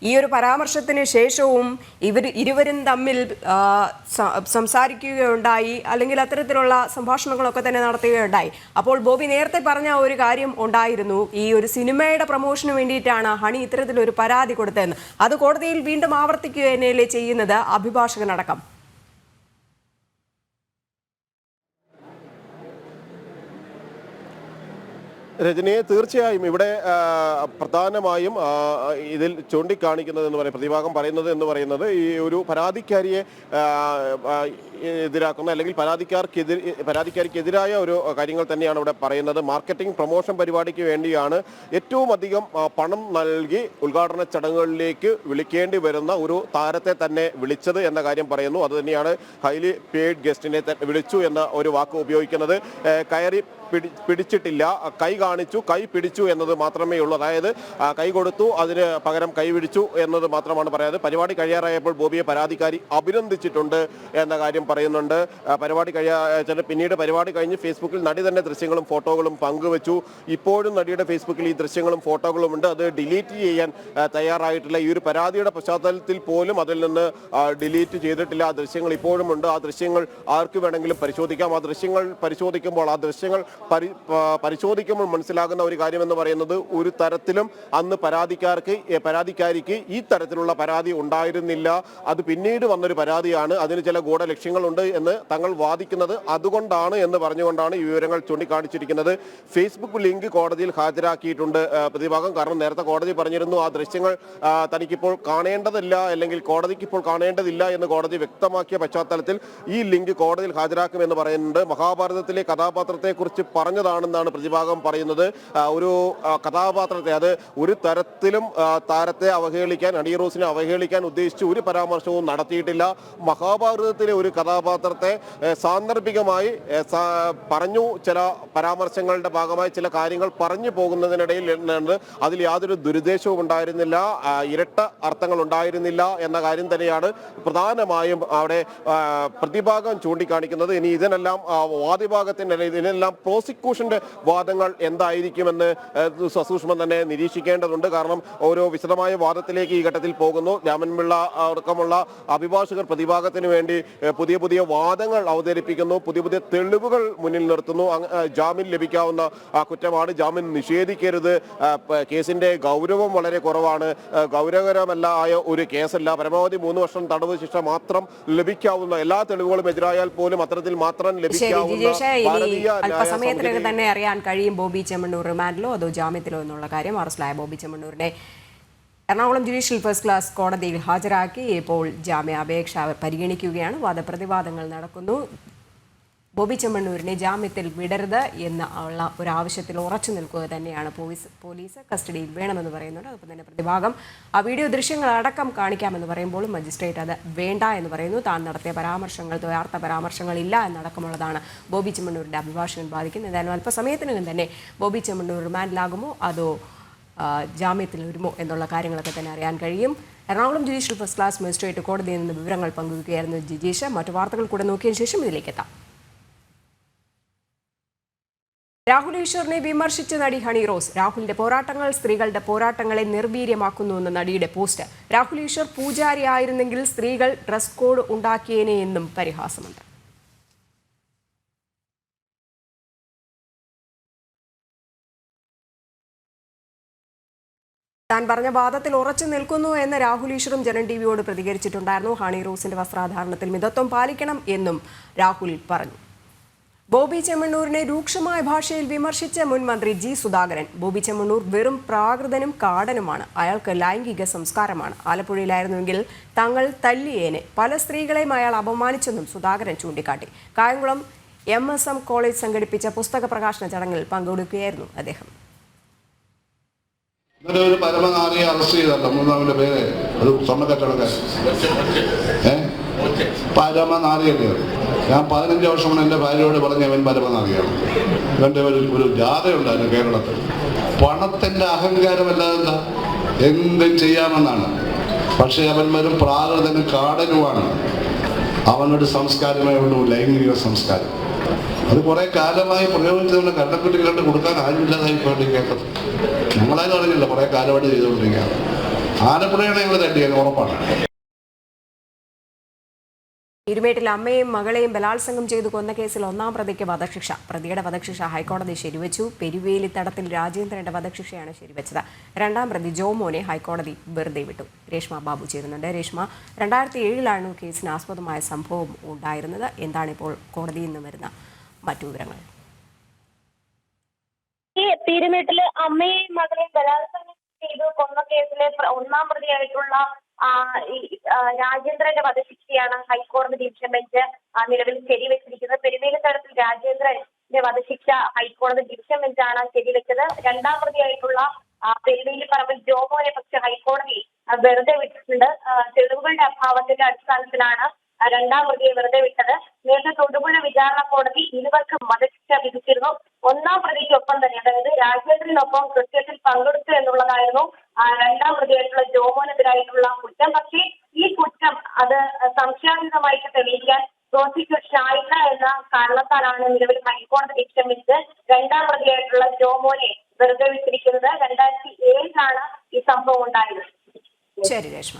ഈ ഒരു പരാമർശത്തിന് ശേഷവും ഇരുവരും തമ്മിൽ സംസാരിക്കുകയുണ്ടായി, അല്ലെങ്കിൽ അത്തരത്തിലുള്ള സംഭാഷണങ്ങളൊക്കെ തന്നെ നടത്തുകയുണ്ടായി. അപ്പോൾ ബോബി നേരത്തെ പറഞ്ഞ ഒരു കാര്യം ഉണ്ടായിരുന്നു, ഈ ഒരു സിനിമയുടെ പ്രൊമോഷന് വേണ്ടിയിട്ടാണ് ഹണി ഇത്തരത്തിലൊരു പരാതി കൊടുത്തതെന്ന്. അത് കോടതിയിൽ വീണ്ടും ആവർത്തിക്കുക തന്നെയല്ലേ ചെയ്യുന്നത് അഭിഭാഷകനടക്കം? രജനി, തീർച്ചയായും ഇവിടെ പ്രധാനമായും ഇതിൽ ചൂണ്ടിക്കാണിക്കുന്നത് എന്ന് പറയുന്നത്, പ്രതിഭാഗം പറയുന്നത് എന്ന് പറയുന്നത്, ഈ ഒരു പരാതിക്കാരിയെ എതിരാക്കുന്ന അല്ലെങ്കിൽ പരാതിക്കാരിക്കെതിരായ ഒരു കാര്യങ്ങൾ തന്നെയാണ് ഇവിടെ പറയുന്നത്. മാർക്കറ്റിംഗ് പ്രൊമോഷൻ പരിപാടിക്ക് വേണ്ടിയാണ് ഏറ്റവും അധികം പണം നൽകി ഉദ്ഘാടന ചടങ്ങുകളിലേക്ക് വിളിക്കേണ്ടി വരുന്ന ഒരു താരത്തെ തന്നെ വിളിച്ചത് എന്ന കാര്യം പറയുന്നു. അത് തന്നെയാണ് ഹൈലി പെയ്ഡ് ഗസ്റ്റിനെ വിളിച്ചു എന്ന ഒരു വാക്ക് ഉപയോഗിക്കുന്നത്. കയറി പിടിച്ചിട്ടില്ല, കൈ കാണിച്ചു, കൈ പിടിച്ചു എന്നത് മാത്രമേ ഉള്ളൂ. അതായത് കൈ കൊടുത്തു, അതിന് പകരം കൈ പിടിച്ചു എന്നത് മാത്രമാണ് പറയുന്നത്. പരിപാടി കഴിയാറായപ്പോൾ ബോബിയെ പരാതിക്കാരി അഭിനന്ദിച്ചിട്ടുണ്ട് എന്ന കാര്യം പറയുന്നുണ്ട്. പിന്നീട് പരിപാടി കഴിഞ്ഞ് ഫേസ്ബുക്കിൽ നടി തന്നെ ദൃശ്യങ്ങളും ഫോട്ടോകളും പങ്കുവച്ചു. ഇപ്പോഴും നടിയുടെ ഫേസ്ബുക്കിൽ ഈ ദൃശ്യങ്ങളും ഫോട്ടോകളും ഉണ്ട്. അത് ഡിലീറ്റ് ചെയ്യാൻ തയ്യാറായിട്ടില്ല. ഈ ഒരു പരാതിയുടെ പശ്ചാത്തലത്തിൽ പോലും അതിൽ നിന്ന് ഡിലീറ്റ് ചെയ്തിട്ടില്ല. ആ ദൃശ്യങ്ങൾ ഇപ്പോഴും ഉണ്ട്. ആ ദൃശ്യങ്ങൾ ആർക്ക് വേണമെങ്കിലും പരിശോധിക്കാം. ആ ദൃശ്യങ്ങൾ പരിശോധിക്കുമ്പോൾ മനസ്സിലാകുന്ന ഒരു കാര്യം എന്ന് പറയുന്നത്, ഒരു തരത്തിലും അന്ന് പരാതിക്കാരിക്ക് ഈ തരത്തിലുള്ള പരാതി ഉണ്ടായിരുന്നില്ല. അത് പിന്നീട് വന്നൊരു പരാതിയാണ്. അതിന് ചില ഗൂഢലക്ഷ്യങ്ങളുണ്ട് എന്ന് തങ്ങൾ വാദിക്കുന്നത് അതുകൊണ്ടാണ് എന്ന് പറഞ്ഞുകൊണ്ടാണ് ഈ വിവരങ്ങൾ ചൂണ്ടിക്കാണിച്ചിരിക്കുന്നത്. ഫേസ്ബുക്ക് ലിങ്ക് കോടതിയിൽ ഹാജരാക്കിയിട്ടുണ്ട് പ്രതിഭാഗം. കാരണം നേരത്തെ കോടതി പറഞ്ഞിരുന്നു ആ ദൃശ്യങ്ങൾ തനിക്കിപ്പോൾ കാണേണ്ടതില്ല, അല്ലെങ്കിൽ കോടതിക്ക് ഇപ്പോൾ കാണേണ്ടതില്ല എന്ന് കോടതി വ്യക്തമാക്കിയ പശ്ചാത്തലത്തിൽ ഈ ലിങ്ക് കോടതിയിൽ ഹാജരാക്കുമെന്ന് പറയുന്നുണ്ട്. മഹാഭാരതത്തിലെ കഥാപാത്രത്തെ കുറിച്ച് പറഞ്ഞതാണെന്നാണ് പ്രതിഭാഗം പറയുന്നത്. ഒരു കഥാപാത്രത്തെ, അത് ഒരു തരത്തിലും താരത്തെ അവഹേളിക്കാൻ, ഹണി റോസിനെ അവഹേളിക്കാൻ ഉദ്ദേശിച്ച് ഒരു പരാമർശവും നടത്തിയിട്ടില്ല. മഹാഭാരതത്തിലെ ഒരു കഥാപാത്രത്തെ സാന്ദർഭികമായി പറഞ്ഞു, ചില പരാമർശങ്ങളുടെ ഭാഗമായി ചില കാര്യങ്ങൾ പറഞ്ഞു പോകുന്നതിനിടയിൽ അതിൽ യാതൊരു ദുരുദ്ദേശവും ഉണ്ടായിരുന്നില്ല, ഇരട്ട അർത്ഥങ്ങൾ ഉണ്ടായിരുന്നില്ല എന്ന കാര്യം തന്നെയാണ് പ്രധാനമായും അവിടെ പ്രതിഭാഗം ചൂണ്ടിക്കാണിക്കുന്നത്. ഇനി ഇതിനെല്ലാം ഇതിനെല്ലാം പ്രോസിക്യൂഷന്റെ വാദങ്ങൾ എന്തായിരിക്കുമെന്ന് സസൂക്ഷ്മം തന്നെ നിരീക്ഷിക്കേണ്ടതുണ്ട്. കാരണം ഓരോ വിശദമായ വാദത്തിലേക്ക് ഈ ഘട്ടത്തിൽ പോകുന്നു. രാമൻപിള്ള അടക്കമുള്ള അഭിഭാഷകർ പ്രതിഭാഗത്തിന് വേണ്ടി പുതിയ വാദങ്ങൾ അവതരിപ്പിക്കുന്നു, പുതിയ തെളിവുകൾ മുന്നിൽ നിർത്തുന്നു. ജാമ്യം ലഭിക്കാവുന്ന കുറ്റമാണ്, ജാമ്യം നിഷേധിക്കരുത്, കേസിന്റെ ഗൗരവം വളരെ കുറവാണ്, ഗൗരവകരമല്ല ആയ ഒരു കേസല്ല, പരമാവധി 3 വർഷം തടവ് ശിക്ഷ മാത്രം ലഭിക്കാവുന്ന, എല്ലാ തെളിവുകളും എതിരായാൽ പോലും അത്തരത്തിൽ മാത്രം ലഭിക്കാവുന്ന അല്പസമയത്തിനകം തന്നെ അറിയാൻ കഴിയും ബോബി ചെമ്മണ്ണൂർ റിമാൻഡിലോ അതോ ജാമ്യത്തിലോ എന്നുള്ള കാര്യം. അറസ്റ്റിലായ ബോബി ചെമ്മണ്ണൂരിനെ എറണാകുളം ജുഡീഷ്യൽ ഫസ്റ്റ് ക്ലാസ് കോടതിയിൽ ഹാജരാക്കി ഇപ്പോൾ ജാമ്യാപേക്ഷ പരിഗണിക്കുകയാണ്. വാദപ്രതിവാദങ്ങൾ നടക്കുന്നു. ബോബി ചെമ്മണ്ണൂരിനെ ജാമ്യത്തിൽ വിടരുത് എന്നുള്ള ഒരു ആവശ്യത്തിൽ ഉറച്ചു നിൽക്കുക തന്നെയാണ് പോലീസ്. കസ്റ്റഡിയിൽ വേണമെന്ന് പറയുന്നുണ്ട്. അതോടൊപ്പം തന്നെ പ്രതിഭാഗം ആ വീഡിയോ ദൃശ്യങ്ങൾ അടക്കം കാണിക്കാമെന്ന് പറയുമ്പോഴും മജിസ്ട്രേറ്റ് അത് വേണ്ട എന്ന് പറയുന്നു. താൻ നടത്തിയ പരാമർശങ്ങൾ യഥാർത്ഥ പരാമർശങ്ങളില്ല എന്നടക്കമുള്ളതാണ് ബോബി ചെമ്മണ്ണൂരിൻ്റെ അഭിഭാഷകൻ ബാധിക്കുന്നത്. എന്തായാലും അല്പസമയത്തിനകം തന്നെ ബോബി ചെമ്മണ്ണൂർ റിമാൻഡിലാകുമോ അതോ ജാമ്യത്തിൽ വരുമോ എന്നുള്ള കാര്യങ്ങളൊക്കെ തന്നെ അറിയാൻ കഴിയും. Ernakulam judicial first class magistrate കോടതിയിൽ നിന്ന് വിവരങ്ങൾ പങ്കുവയ്ക്കുകയായിരുന്നു ജിജീഷ്. മറ്റു വാർത്തകൾ കൂടെ നോക്കിയതിനു ശേഷം ഇതിലേക്ക് എത്താം. രാഹുൽ ഈശ്വറിനെ വിമർശിച്ച നടി ഹണി റോസ്. രാഹുലിന്റെ പോരാട്ടങ്ങൾ സ്ത്രീകളുടെ പോരാട്ടങ്ങളെ നിർവീര്യമാക്കുന്നുവെന്ന നടിയുടെ പോസ്റ്റ്. രാഹുൽ ഈശ്വർ പൂജാരി ആയിരുന്നെങ്കിൽ സ്ത്രീകൾ ഡ്രസ് കോഡ് ഉണ്ടാക്കിയേനെ എന്നും പരിഹാസമുണ്ട്. താൻ പറഞ്ഞ വാദത്തിൽ ഉറച്ചു നിൽക്കുന്നു എന്ന് രാഹുൽ ഈശ്വറും ജനൻ ടിവിയോട് പ്രതികരിച്ചിട്ടുണ്ടായിരുന്നു. ഹണി റോസിന്റെ വസ്ത്രധാരണത്തിൽ മിതത്വം പാലിക്കണം എന്നും രാഹുൽ പറഞ്ഞു. ബോബി ചെമ്മണ്ണൂരിനെ രൂക്ഷമായ ഭാഷയിൽ വിമർശിച്ച മുൻ മന്ത്രി ജി സുധാകരൻ. ബോബി ചെമ്മണ്ണൂർ വെറും പ്രാകൃതനും കാടനുമാണ്, അയാൾക്ക് ലൈംഗിക സംസ്കാരമാണ്. ആലപ്പുഴയിലായിരുന്നുവെങ്കിൽ തങ്ങൾ തല്ലിയേനെ. പല സ്ത്രീകളെയും അയാൾ അപമാനിച്ചെന്നും സുധാകരൻ ചൂണ്ടിക്കാട്ടി. കായംകുളം MSM കോളേജ് സംഘടിപ്പിച്ച പുസ്തക പ്രകാശന ചടങ്ങിൽ പങ്കെടുക്കുകയായിരുന്നു അദ്ദേഹം. ഒരു പരമനാരിയെ അറസ്റ്റ് ചെയ്തല്ലോ, മൂന്നാമന്റെ പേര് അത് സ്വർണ്ണ കച്ചവടക്കാരൻ. പരമനാറിയല്ലേ? ഞാൻ 15 വർഷം എൻ്റെ ഭാര്യയോട് പറഞ്ഞ അവൻ പരമനാറിയാണ്. ഇവൻ്റെ ഒരു ജാഥയുണ്ടായിരുന്നു കേരളത്തിൽ. പണത്തിൻ്റെ അഹങ്കാരമല്ലാതെ എന്തും ചെയ്യാമെന്നാണ്. പക്ഷേ അവൻ ഒരു പ്രാകൃതനും കാടനുമാണ്. അവനൊരു സംസ്കാരമേ ഉള്ളൂ, ലൈംഗിക സംസ്കാരം. അത് കുറെ കാലമായി പ്രയോഗിച്ചതുകൊണ്ട് കണ്ടക്കുട്ടികളുടെ കൊടുക്കാൻ ആരുമില്ലാതായി പോയിക്കൊണ്ടിരിക്കേണ്ടത്. ഞങ്ങളാരും അറിയില്ല, കുറെ കാലമായിട്ട് ചെയ്തുകൊണ്ടിരിക്കുകയാണ്. ആലപ്പുഴയാണ് ഞങ്ങൾ തട്ടിയത്, ഉറപ്പാണ്. ഇരുമേട്ടിൽ അമ്മയും മകളെയും ബലാത്സംഗം ചെയ്തു കൊന്ന കേസിൽ 1-ാം പ്രതിക്ക് വധശിക്ഷ. പ്രതിയുടെ വധശിക്ഷ ഹൈക്കോടതി ശരിവച്ചു. പെരുവേലിത്തടത്തിൽ രാജേന്ദ്രന്റെ വധശിക്ഷയാണ് ശരിവച്ചത്. 2-ാം പ്രതി ജോമോനെ ഹൈക്കോടതി വെറുതെ വിട്ടു. രേഷ്മ ബാബു ചേരുന്നുണ്ട്. രേഷ്മ, 2007 കേസിന് ആസ്പദമായ സംഭവം ഉണ്ടായിരുന്നത്. എന്താണിപ്പോൾ കോടതിയിൽ നിന്ന് വരുന്ന മറ്റു വിവരങ്ങൾ? പീരുമേട്ടില് അമ്മയെയും മകളെയും ബലാത്സംഗം ചെയ്തു കൊന്ന കേസിലെ 1-ാം പ്രതിയായിട്ടുള്ള രാജേന്ദ്രന്റെ വധശിക്ഷയാണ് ഹൈക്കോടതി ഡിവിഷൻ ബെഞ്ച് നിലവിൽ ശരിവെച്ചിരിക്കുന്നത്. പെരുവേലിത്തടത്തിൽ രാജേന്ദ്രന്റെ വധശിക്ഷ ഹൈക്കോടതി ഡിവിഷൻ ബെഞ്ചാണ് ശരിവെച്ചത്. 2-ാം പ്രതിയായിട്ടുള്ള പെരുവേലിപ്പറമ്പിൽ ജോമോനെ പക്ഷേ ഹൈക്കോടതി വെറുതെ വിട്ടിട്ടുണ്ട്. തെളിവുകളുടെ അഭാവത്തിന്റെ അടിസ്ഥാനത്തിലാണ് 2-ാം പ്രതിയെ വെറുതെ വിട്ടത്. നേരത്തെ തൊടുപുഴ വിചാരണ കോടതി ഇരുവർക്കും വധശിക്ഷ വിധിച്ചിരുന്നു. 1-ാം പ്രതിക്കൊപ്പം തന്നെ, അതായത് രാജേന്ദ്രനൊപ്പം കൃത്യത്തിൽ പങ്കെടുത്തു എന്നുള്ളതായിരുന്നു 2-ാം പ്രതിയായിട്ടുള്ള ജോമോനെതിരായിട്ടുള്ള കുറ്റം. പക്ഷേ ഈ കുറ്റം അത് സംശയാതീതമായിട്ട് തെളിയിക്കാൻ പ്രോസിക്യൂഷൻ ആയില്ല എന്ന കാരണത്താലാണ് നിലവിൽ ഹൈക്കോടതി ഡിവിഷൻ ബെഞ്ച് 2-ാം പ്രതിയായിട്ടുള്ള ജോമോനെ വെറുതെ വിട്ടിരിക്കുന്നത്. 2007 ഈ സംഭവം ഉണ്ടായത്. ശരി Reshma.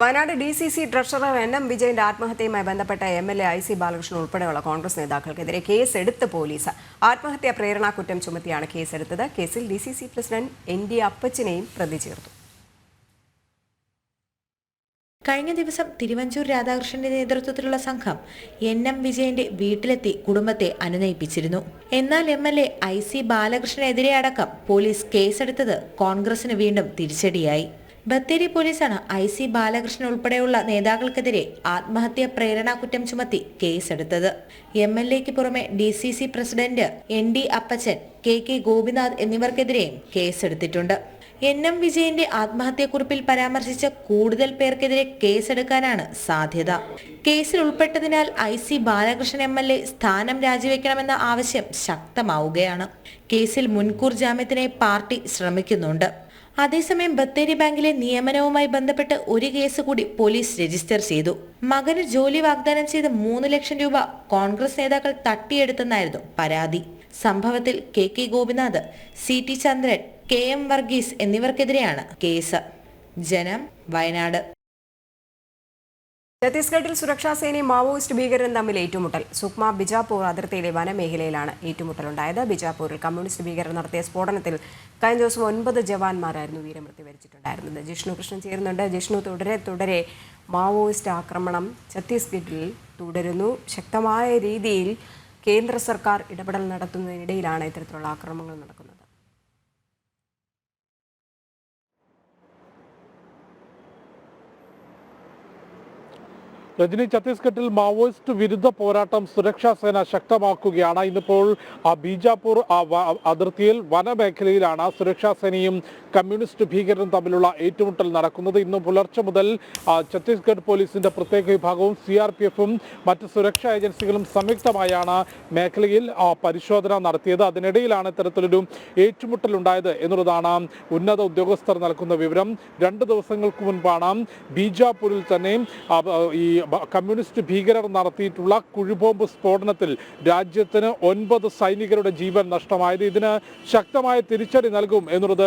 Wayanad DCC treasurer NM വിജയന്റെ ആത്മഹത്യയുമായി ബന്ധപ്പെട്ട MLA IC ബാലകൃഷ്ണൻ ഉൾപ്പെടെയുള്ള കോൺഗ്രസ് നേതാക്കൾക്കെതിരെ കേസെടുത്ത് പോലീസ്. ആത്മഹത്യാ പ്രേരണാ കുറ്റം ചുമത്തിയാണ് കേസെടുത്തത്. കേസിൽ DCC പ്രസിഡന്റ് ND അപ്പച്ചനെയും പ്രതി ചേർത്തു. കഴിഞ്ഞ ദിവസം തിരുവഞ്ചൂർ രാധാകൃഷ്ണന്റെ നേതൃത്വത്തിലുള്ള സംഘം NM വിജയന്റെ വീട്ടിലെത്തി കുടുംബത്തെ അനുനയിപ്പിച്ചിരുന്നു. എന്നാൽ MLA IC ബാലകൃഷ്ണനെതിരെ അടക്കം പോലീസ് കേസെടുത്തത് കോൺഗ്രസിന് വീണ്ടും തിരിച്ചടിയായി. ബത്തേരി പോലീസാണ് IC ബാലകൃഷ്ണൻ ഉൾപ്പെടെയുള്ള നേതാക്കൾക്കെതിരെ ആത്മഹത്യാ പ്രേരണാ കുറ്റം ചുമത്തി കേസെടുത്തത്. MLAക്ക് പുറമെ DCC പ്രസിഡന്റ് ND അപ്പച്ചൻ, KK ഗോപിനാഥ് എന്നിവർക്കെതിരെയും കേസെടുത്തിട്ടുണ്ട്. NM വിജയന്റെ ആത്മഹത്യാക്കുറിപ്പിൽ പരാമർശിച്ച കൂടുതൽ പേർക്കെതിരെ കേസെടുക്കാനാണ് സാധ്യത. കേസിൽ ഉൾപ്പെട്ടതിനാൽ IC ബാലകൃഷ്ണൻ MLA സ്ഥാനം രാജിവെക്കണമെന്ന ആവശ്യം ശക്തമാവുകയാണ്. കേസിൽ മുൻകൂർ ജാമ്യത്തിനായി പാർട്ടി ശ്രമിക്കുന്നുണ്ട്. അതേസമയം ബത്തേരി ബാങ്കിലെ നിയമനവുമായി ബന്ധപ്പെട്ട് ഒരു കേസ് കൂടി പോലീസ് രജിസ്റ്റർ ചെയ്തു. മകന് ജോലി വാഗ്ദാനം ചെയ്ത് 3 ലക്ഷം രൂപ കോൺഗ്രസ് നേതാക്കൾ തട്ടിയെടുത്തെന്നായിരുന്നു പരാതി. സംഭവത്തിൽ KK ഗോപിനാഥ്, CT ചന്ദ്രൻ, KM വർഗീസ് എന്നിവർക്കെതിരെയാണ് കേസ്. ജനം, വയനാട്. ഛത്തീസ്ഗഡിൽ സുരക്ഷാസേനയും മാവോയിസ്റ്റ് ഭീകരരും തമ്മിൽ ഏറ്റുമുട്ടൽ. സുക്മ ബിജാപൂർ അതിർത്തിയിലെ വനമേഖലയിലാണ് ഏറ്റുമുട്ടലുണ്ടായത്. ബിജാപൂരിൽ കമ്മ്യൂണിസ്റ്റ് ഭീകരർ നടത്തിയ സ്ഫോടനത്തിൽ കഴിഞ്ഞ ദിവസം 9 ജവാന്മാരായിരുന്നു വീരമൃത്യു വരിച്ചിട്ടുണ്ടായിരുന്നത്. ജിഷ്ണു കൃഷ്ണൻ ചേരുന്നുണ്ട്. ജിഷ്ണു, തുടരെ മാവോയിസ്റ്റ് ആക്രമണം ഛത്തീസ്ഗഡിൽ തുടരുന്നു. ശക്തമായ രീതിയിൽ കേന്ദ്ര സർക്കാർ ഇടപെടൽ നടത്തുന്നതിനിടയിലാണ് ഇത്തരത്തിലുള്ള ആക്രമണങ്ങൾ നടക്കുന്നത്. രജനി, ഛത്തീസ്ഗഡിൽ മാവോയിസ്റ്റ് വിരുദ്ധ പോരാട്ടം സുരക്ഷാ സേന ശക്തമാക്കുകയാണ്. ഇന്നിപ്പോൾ ബീജാപൂർ അതിർത്തിയിൽ വനമേഖലയിലാണ് സുരക്ഷാ സേനയും കമ്മ്യൂണിസ്റ്റ് ഭീകരരും തമ്മിലുള്ള ഏറ്റുമുട്ടൽ നടക്കുന്നത്. ഇന്ന് പുലർച്ചെ മുതൽ ഛത്തീസ്ഗഡ് പോലീസിന്റെ പ്രത്യേക വിഭാഗവും CRPFും മറ്റ് സുരക്ഷാ ഏജൻസികളും സംയുക്തമായാണ് മേഖലയിൽ പരിശോധന നടത്തിയത്. അതിനിടയിലാണ് ഇത്തരത്തിലൊരു ഏറ്റുമുട്ടൽ ഉണ്ടായത് എന്നുള്ളതാണ് ഉന്നത ഉദ്യോഗസ്ഥർ നൽകുന്ന വിവരം. 2 ദിവസങ്ങൾക്ക് മുൻപാണ് ബീജാപൂരിൽ തന്നെ ഈ കമ്മ്യൂണിസ്റ്റ് ഭീകരർ നടത്തിയിട്ടുള്ള കുഴിബോംബ് സ്ഫോടനത്തിൽ രാജ്യത്തിന് 9 സൈനികരുടെ ജീവൻ നഷ്ടമായത്. ഇതിന് ശക്തമായ തിരിച്ചടി നൽകും എന്നുള്ളത്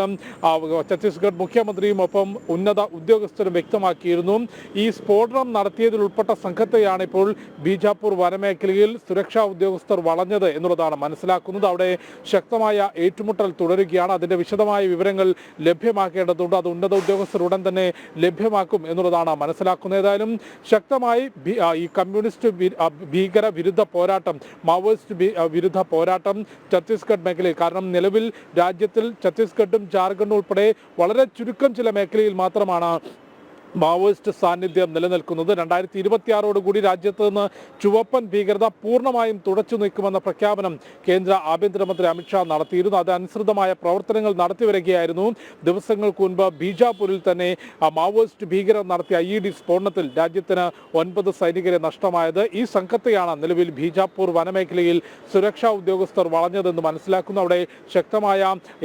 ഛത്തീസ്ഗഡ് മുഖ്യമന്ത്രിയും ഒപ്പം ഉന്നത ഉദ്യോഗസ്ഥരും വ്യക്തമാക്കിയിരുന്നു. ഈ സ്ഫോടനം നടത്തിയതിൽ ഉൾപ്പെട്ട സംഘത്തെയാണ് ഇപ്പോൾ ബീജാപൂർ വനമേഖലയിൽ സുരക്ഷാ ഉദ്യോഗസ്ഥർ വളഞ്ഞത് എന്നുള്ളതാണ് മനസ്സിലാക്കുന്നത്. അവിടെ ശക്തമായ ഏറ്റുമുട്ടൽ തുടരുകയാണ്. അതിന്റെ വിശദമായ വിവരങ്ങൾ ലഭ്യമാക്കേണ്ടതുണ്ട്. അത് ഉന്നത ഉദ്യോഗസ്ഥർ ഉടൻ തന്നെ ലഭ്യമാക്കും എന്നുള്ളതാണ് മനസ്സിലാക്കുന്നത്. ഏതായാലും ശക്തമായി ഈ കമ്മ്യൂണിസ്റ്റ് ഭീകര വിരുദ്ധ പോരാട്ടം, മാവോയിസ്റ്റ് വിരുദ്ധ പോരാട്ടം ഛത്തീസ്ഗഡ് മേഖലയിൽ, കാരണം നിലവിൽ രാജ്യത്തിൽ ഛത്തീസ്ഗഡും ജാർഖണ്ഡും ഉൾപ്പെടെ വളരെ ചുരുക്കം ചില മേഖലയിൽ മാത്രമാണ് മാവോയിസ്റ്റ് സാന്നിധ്യം നിലനിൽക്കുന്നത്. 2026 രാജ്യത്ത് നിന്ന് ചുവപ്പൻ ഭീകരത പൂർണ്ണമായും തുടച്ചു നീക്കുമെന്ന പ്രഖ്യാപനം കേന്ദ്ര ആഭ്യന്തരമന്ത്രി അമിത്ഷാ നടത്തിയിരുന്നു. അതനുസൃതമായ പ്രവർത്തനങ്ങൾ നടത്തിവരികയായിരുന്നു. ദിവസങ്ങൾക്ക് മുൻപ് ബീജാപൂരിൽ തന്നെ മാവോയിസ്റ്റ് ഭീകരർ നടത്തിയ IED സ്ഫോടനത്തിൽ രാജ്യത്തിന് 9 സൈനികരെ നഷ്ടമായത്. ഈ സംഘത്തെയാണ് നിലവിൽ ബീജാപൂർ വനമേഖലയിൽ സുരക്ഷാ ഉദ്യോഗസ്ഥർ വളഞ്ഞതെന്ന് മനസ്സിലാക്കുന്നു. അവിടെ ശക്തമായ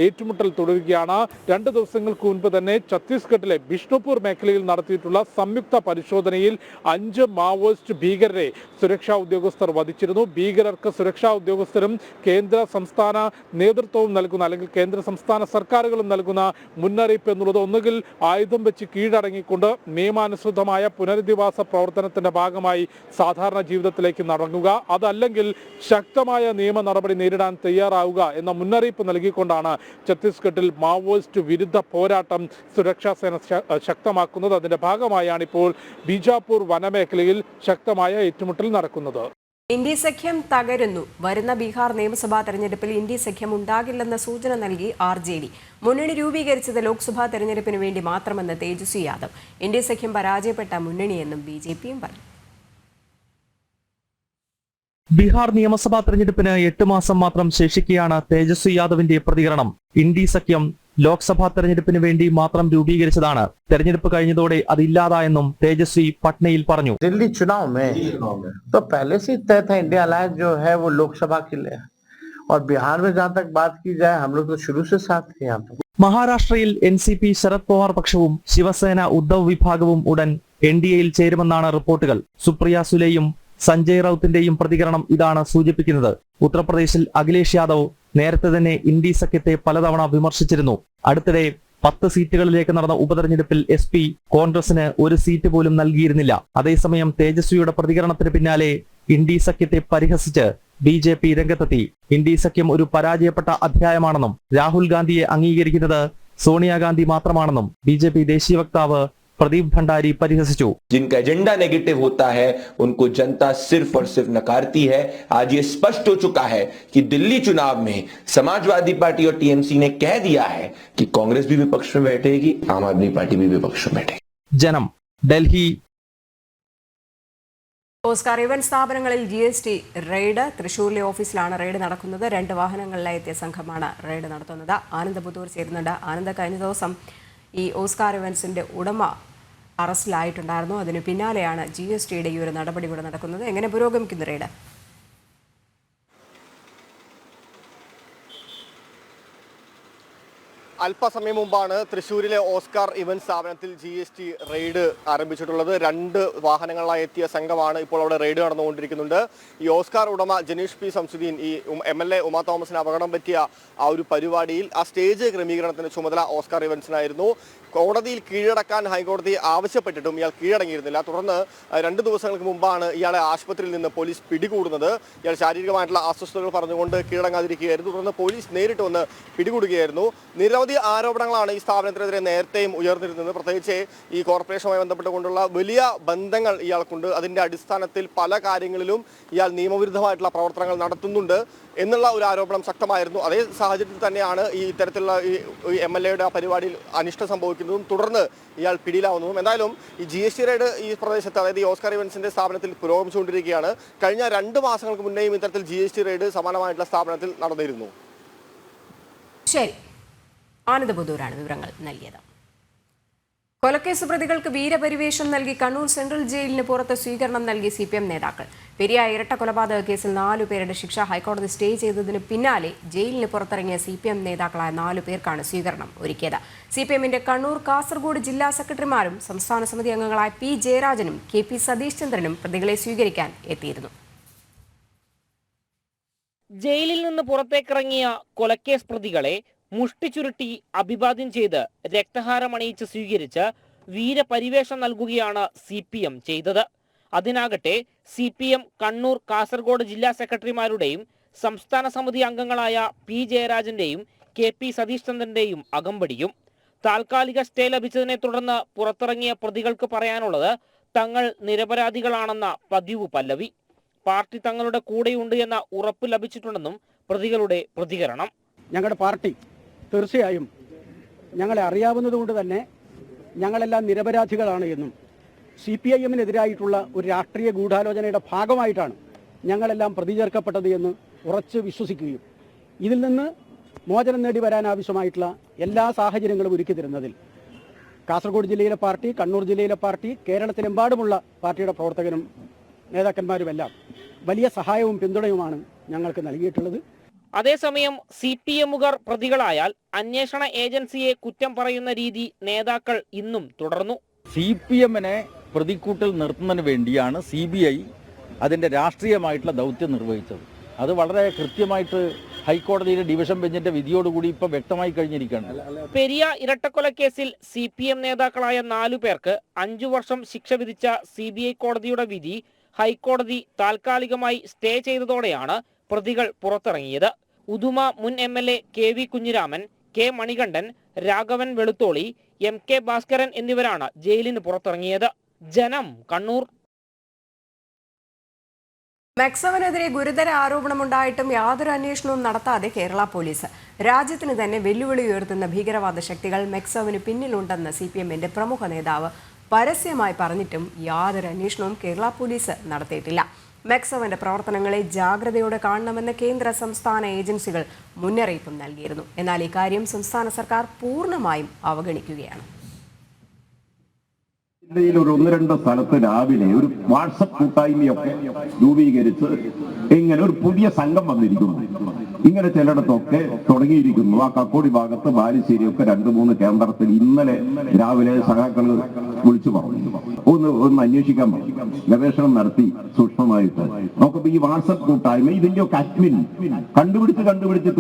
ഏറ്റുമുട്ടൽ തുടരുകയാണ്. 2 ദിവസങ്ങൾക്ക് മുൻപ് തന്നെ ഛത്തീസ്ഗഡിലെ ബിഷ്ണുപൂർ മേഖലയിൽ നടത്തിയിട്ടുള്ള സംയുക്ത പരിശോധനയിൽ 5 മാവോയിസ്റ്റ് ഭീകരരെ സുരക്ഷാ ഉദ്യോഗസ്ഥർ വധിച്ചിരുന്നു. ഭീകരർക്ക് സുരക്ഷാ ഉദ്യോഗസ്ഥരും കേന്ദ്ര സംസ്ഥാന നേതൃത്വവും നൽകുന്ന അല്ലെങ്കിൽ കേന്ദ്ര സംസ്ഥാന സർക്കാരുകളും നൽകുന്ന മുന്നറിയിപ്പ് എന്നുള്ളത് ഒന്നുകിൽ ആയുധം വെച്ച് കീഴടങ്ങിക്കൊണ്ട് നിയമാനുസൃതമായ പുനരധിവാസ പ്രവർത്തനത്തിന്റെ ഭാഗമായി സാധാരണ ജീവിതത്തിലേക്ക് മടങ്ങുക, അതല്ലെങ്കിൽ ശക്തമായ നിയമ നടപടി നേരിടാൻ തയ്യാറാവുക എന്ന മുന്നറിയിപ്പ് നൽകിക്കൊണ്ടാണ് ഛത്തീസ്ഗഡിൽ മാവോയിസ്റ്റ് വിരുദ്ധ പോരാട്ടം സുരക്ഷാ സേന ശക്തമാക്കുന്നത്. അതിന്റെ ഭാഗമായാണ് ഇപ്പോൾ ബീജാപൂർ വനമേഖലയിൽ ശക്തമായ ഏറ്റുമുട്ടൽ നടക്കുന്നത്. ഇന്ത്യ സഖ്യം തകരുന്നു. വരുന്ന ബീഹാർ നിയമസഭാ തെരഞ്ഞെടുപ്പിൽ ഇന്ത്യ സഖ്യം ഉണ്ടാകില്ലെന്ന സൂചന നൽകി RJD. മുന്നണി രൂപീകരിച്ചത് ലോക്സഭാ തെരഞ്ഞെടുപ്പിന് വേണ്ടി മാത്രമെന്ന് തേജസ്വി യാദവ്. ഇന്ത്യ സഖ്യം പരാജയപ്പെട്ട മുന്നണിയെന്നും BJPയും പറഞ്ഞു. ബീഹാർ നിയമസഭാ തെരഞ്ഞെടുപ്പിന് 8 മാസം മാത്രം ശേഷിക്കെയാണ് തേജസ്വി യാദവിന്റെ പ്രതികരണം. ഇന്ത്യ സഖ്യം ലോക്സഭാ തെരഞ്ഞെടുപ്പിന് വേണ്ടി മാത്രം രൂപീകരിച്ചതാണ്. തെരഞ്ഞെടുപ്പ് കഴിഞ്ഞതോടെ അതില്ലാതായെന്നും തേജസ്വി പട്നയിൽ പറഞ്ഞു. दिल्ली चुनाव में तो पहले से तय था इंडिया अलायंस जो है वो लोकसभा के लिए, और बिहार में जहाँ तक बात की जाए हम लोग तो शुरू से साथ थे यहाँ पे. മഹാരാഷ്ട്രയിൽ NCP ശരത് പവാർ പക്ഷവും ശിവസേന ഉദ്ധവ് വിഭാഗവും ഉടൻ NDAയിൽ ചേരുമെന്നാണ് റിപ്പോർട്ടുകൾ. സുപ്രിയ സുലെയും സഞ്ജയ് റൌത്തിന്റെയും പ്രതികരണം ഇതാണ് സൂചിപ്പിക്കുന്നത്. ഉത്തർപ്രദേശിൽ അഖിലേഷ് യാദവ് നേരത്തെ തന്നെ ഇന്ത്യ സഖ്യത്തെ പലതവണ വിമർശിച്ചിരുന്നു. അടുത്തിടെ 10 സീറ്റുകളിലേക്ക് നടന്ന ഉപതെരഞ്ഞെടുപ്പിൽ SP കോൺഗ്രസിന് 1 സീറ്റ് പോലും നൽകിയിരുന്നില്ല. അതേസമയം തേജസ്വിയുടെ പ്രതികരണത്തിന് പിന്നാലെ ഇന്ത്യ സഖ്യത്തെ പരിഹസിച്ച് BJP രംഗത്തെത്തി. ഇന്ത്യ സഖ്യം ഒരു പരാജയപ്പെട്ട അധ്യായമാണെന്നും രാഹുൽ ഗാന്ധിയെ അംഗീകരിക്കുന്നത് സോണിയാഗാന്ധി മാത്രമാണെന്നും BJP ദേശീയ വക്താവ് प्रदीप भंडारी परिहसिച്ചു. जिनका एजेंडा नेगेटिव होता है उनको जनता सिर्फ और सिर्फ नकारती है. आज ये स्पष्ट हो चुका है कि दिल्ली चुनाव में समाजवादी पार्टी और TMC ने कह दिया है कि कांग्रेस भी विपक्ष में बैठेगी, आम आदमी पार्टी भी विपक्ष में बैठेगी. ജനം ഡൽഹി. ഓസ്കാർ ഇവന്റ് സ്ഥാപനങ്ങളിൽ GST റെയ്ഡ്. തൃശൂരിലെ ഓഫീസിലാണ് റെയ്ഡ് നടക്കുന്നത്. 2 വാഹനങ്ങളിലായി എത്തിയ സംഘമാണ് റെയ്ഡ് നടത്തുന്നത്. ആനന്ദ് പുത്തൂർ ചേരുന്നുണ്ട്. ആനന്ദ്, കഴിഞ്ഞ ദിവസം ഈ ഓസ്കാർ ഇവന്റ്സിന്റെ ഉടമ അറസ്റ്റിലായിട്ടുണ്ടായിരുന്നു. അതിന് പിന്നാലെയാണ് GSTയുടെ ഈ ഒരു നടപടി കൂടെ നടക്കുന്നത്. എങ്ങനെ പുരോഗമിക്കുന്നു റെയ്ഡ്? അല്പസമയം മുമ്പാണ് തൃശ്ശൂരിലെ ഓസ്കാർ ഇവന്റ് സ്ഥാപനത്തിൽ GST റെയ്ഡ് ആരംഭിച്ചിട്ടുള്ളത്. 2 വാഹനങ്ങളായി എത്തിയ സംഘമാണ് ഇപ്പോൾ അവിടെ റെയ്ഡ് നടന്നുകൊണ്ടിരിക്കുന്നുണ്ട്. ഈ ഓസ്കാർ ഉടമ ജനീഷ് P. സംസുദ്ദീൻ, ഈ MLA ഉമാ തോമസിന് അപകടം പറ്റിയ ആ ഒരു പരിപാടിയിൽ ആ സ്റ്റേജ് ക്രമീകരണത്തിന് ചുമതല ഓസ്കാർ ഇവന്റ്സിനായിരുന്നു. കോടതിയിൽ കീഴടക്കാൻ ഹൈക്കോടതി ആവശ്യപ്പെട്ടിട്ടും ഇയാൾ കീഴടങ്ങിയിരുന്നില്ല. തുടർന്ന് 2 ദിവസങ്ങൾക്ക് മുമ്പാണ് ഇയാളെ ആശുപത്രിയിൽ നിന്ന് പോലീസ് പിടികൂടുന്നത്. ഇയാൾ ശാരീരികമായിട്ടുള്ള അസ്വസ്ഥതകൾ പറഞ്ഞുകൊണ്ട് കീഴടങ്ങാതിരിക്കുകയായിരുന്നു. തുടർന്ന് പോലീസ് നേരിട്ട് വന്ന് പിടികൂടുകയായിരുന്നു. നിരവധി ആരോപണങ്ങളാണ് ഈ സ്ഥാപനത്തിനെതിരെ നേരത്തെയും ഉയർന്നിരുന്നത്. പ്രത്യേകിച്ച് ഈ കോർപ്പറേഷനുമായി ബന്ധപ്പെട്ടുകൊണ്ടുള്ള വലിയ ബന്ധങ്ങൾ ഇയാൾക്കുണ്ട്. അതിൻ്റെ അടിസ്ഥാനത്തിൽ പല കാര്യങ്ങളിലും ഇയാൾ നിയമവിരുദ്ധമായിട്ടുള്ള പ്രവർത്തനങ്ങൾ നടത്തുന്നുണ്ട് എന്നുള്ള ഒരു ആരോപണം ശക്തമായിരുന്നു. അതേ സാഹചര്യത്തിൽ തന്നെയാണ് ഈ ഇത്തരത്തിലുള്ള ഈ MLAയുടെ ആ പരിപാടിയിൽ അനിഷ്ടം സംഭവിക്കുന്നതും തുടർന്ന് ഇയാൾ പിടിയിലാവുന്നതും. എന്തായാലും ഈ GST റെയ്ഡ് ഈ പ്രദേശത്ത്, അതായത് ഈ ഓസ്കാർ ഇവന്റ്സിന്റെ സ്ഥാപനത്തിൽ പുരോഗമിച്ചുകൊണ്ടിരിക്കുകയാണ്. കഴിഞ്ഞ 2 മാസങ്ങൾക്ക് മുന്നേയും ഇത്തരത്തിൽ GST റെയ്ഡ് സമാനമായിട്ടുള്ള സ്ഥാപനത്തിൽ നടന്നിരുന്നു. ശരി, ആനന്ദ് പുത്തൂരാണ് വിവരങ്ങൾ നൽകിയത്. കൊലക്കേസ് പ്രതികൾക്ക് വീരപരിവേഷം നൽകി കണ്ണൂർ സെൻട്രൽ ജയിലിന് പുറത്ത് സ്വീകരണം നൽകി CPM നേതാക്കൾ. പെരിയ ഇരട്ട കൊലപാതക കേസിൽ 4 പേരുടെ ശിക്ഷ ഹൈക്കോടതി സ്റ്റേ ചെയ്തതിന് പിന്നാലെ ജയിലിന് പുറത്തിറങ്ങിയ CPM നേതാക്കളായ 4 പേർക്കാണ് സ്വീകരണം ഒരുക്കിയത്. CPMന്റെ കണ്ണൂർ, കാസർഗോഡ് ജില്ലാ സെക്രട്ടറിമാരും സംസ്ഥാന സമിതി അംഗങ്ങളായ P. ജയരാജനും KP സതീഷ് ചന്ദ്രനും പ്രതികളെ സ്വീകരിക്കാൻ എത്തിയിരുന്നു. ജയിലിൽ നിന്ന് പുറത്തേക്കിറങ്ങിയ കൊലക്കേസ് പ്രതികളെ മുഷ്ടി ചുരുട്ടി അഭിവാദ്യം ചെയ്ത് രക്തഹാരമണിയിച്ച് സ്വീകരിച്ച് വീരപരിവേഷം നൽകുകയാണ് CPM ചെയ്തത്. അതിനാകട്ടെ CPM കണ്ണൂർ, കാസർഗോഡ് ജില്ലാ സെക്രട്ടറിമാരുടെയും സംസ്ഥാന സമിതി അംഗങ്ങളായ P. ജയരാജന്റെയും KP സതീഷ് ചന്ദ്രന്റെയും അകമ്പടിയും. താൽക്കാലിക സ്റ്റേ ലഭിച്ചതിനെ തുടർന്ന് പുറത്തിറങ്ങിയ പ്രതികൾക്ക് പറയാനുള്ളത് തങ്ങൾ നിരപരാധികളാണെന്ന പതിവ് പല്ലവി. പാർട്ടി തങ്ങളുടെ കൂടെയുണ്ട് എന്ന ഉറപ്പ് ലഭിച്ചിട്ടുണ്ടെന്നും പ്രതികളുടെ പ്രതികരണം. ഞങ്ങളുടെ പാർട്ടി തീർച്ചയായും ഞങ്ങളെ അറിയാവുന്നതുകൊണ്ട് തന്നെ ഞങ്ങളെല്ലാം നിരപരാധികളാണ് എന്നും CPIM-നെതിരായിട്ടുള്ള ഒരു രാഷ്ട്രീയ ഗൂഢാലോചനയുടെ ഭാഗമായിട്ടാണ് ഞങ്ങളെല്ലാം പ്രതി ചേർക്കപ്പെട്ടത് എന്ന് ഉറച്ച് വിശ്വസിക്കുകയും ഇതിൽ നിന്ന് മോചനം നേടി വരാനാവശ്യമായിട്ടുള്ള എല്ലാ സാഹചര്യങ്ങളും ഒരുക്കി തരുന്നതിൽ കാസർഗോഡ് ജില്ലയിലെ പാർട്ടി, കണ്ണൂർ ജില്ലയിലെ പാർട്ടി, കേരളത്തിലെമ്പാടുമുള്ള പാർട്ടിയുടെ പ്രവർത്തകരും നേതാക്കന്മാരുമെല്ലാം വലിയ സഹായവും പിന്തുണയുമാണ് ഞങ്ങൾക്ക് നൽകിയിട്ടുള്ളത്. അതേസമയം CPM-കാർ പ്രതികളായാൽ അന്വേഷണ ഏജൻസിയെ കുറ്റം പറയുന്ന രീതി നേതാക്കൾ ഇന്നും തുടർന്നു. CPM-നെ പ്രതിക്കൂട്ടിൽ നിർത്തുന്നതിന് വേണ്ടിയാണ് CBI അതിൻ്റെ രാഷ്ട്രീയമായിട്ടുള്ള ദൗത്യം നിർവഹിച്ചത്. അത് വളരെ കൃത്യമായിട്ട് ഹൈക്കോടതിയിലെ ഡിവിഷൻ ബെഞ്ചിന്റെ വിധിയോടുകൂടി ഇപ്പൊ വ്യക്തമായി കഴിഞ്ഞിരിക്കുകയാണ്. പെരിയ ഇരട്ടക്കൊലക്കേസിൽ CPM നേതാക്കളായ 4 പേർക്ക് 5 വർഷം ശിക്ഷ വിധിച്ച CBI കോടതിയുടെ വിധി ഹൈക്കോടതി താൽക്കാലികമായി സ്റ്റേ ചെയ്തതോടെയാണ് പ്രതികൾ പുറത്തിറങ്ങിയത്. ഉദുമ മുൻ MLA KV Kunhiraman, K Manikandan, Raghavan Velutholi, MK Bhaskaran എന്നിവരാണ് ജയിലിന് പുറത്തിറങ്ങിയത്. ജനം, കണ്ണൂർ. മെക്സവനെതിരെ ഗുരുതര ആരോപണമുണ്ടായിട്ടും യാതൊരു അന്വേഷണവും നടത്താതെ കേരള പോലീസ്. രാജ്യത്തിന് തന്നെ വെല്ലുവിളി ഉയർത്തുന്ന ഭീകരവാദ ശക്തികൾ മെക്സവന് പിന്നിലുണ്ടെന്ന് CPM-ന്റെ പ്രമുഖ നേതാവ് പരസ്യമായി പറഞ്ഞിട്ടും യാതൊരു അന്വേഷണവും കേരള പോലീസ് നടത്തിയിട്ടില്ല. മെക്സവന്റെ പ്രവർത്തനങ്ങളെ ജാഗ്രതയോടെ കാണണമെന്ന് കേന്ദ്ര സംസ്ഥാന ഏജൻസികൾ മുന്നറിയിപ്പും നൽകിയിരുന്നു. എന്നാൽ ഇക്കാര്യം സംസ്ഥാന സർക്കാർ പൂർണ്ണമായും അവഗണിക്കുകയാണ്. ജില്ലയിൽ ഒരു 1-2 സ്ഥലത്ത് രാവിലെ ഒരു വാട്സപ്പ് കൂട്ടായ്മയൊക്കെ രൂപീകരിച്ച് ഇങ്ങനെ ഒരു പുതിയ സംഘം വന്നിരിക്കുന്നു. ഇങ്ങനെ ചിലയിടത്തൊക്കെ തുടങ്ങിയിരിക്കുന്നു. ആ കക്കോടി ഭാഗത്ത് ബാലുശ്ശേരിയൊക്കെ 2-3 കേന്ദ്രത്തിൽ ഇന്നലെ രാവിലെ സഖാക്കൾ വിളിച്ചു പറഞ്ഞു, ഒന്ന് അന്വേഷിക്കാൻ പറഞ്ഞു, ഗവേഷണം നടത്തി സൂക്ഷ്മമായിട്ട് നോക്കുമ്പോ ഈ വാട്സപ്പ് കൂട്ടായ്മ ഇതിന്റെയൊക്കെ അഡ്മിൻ കണ്ടുപിടിച്ച്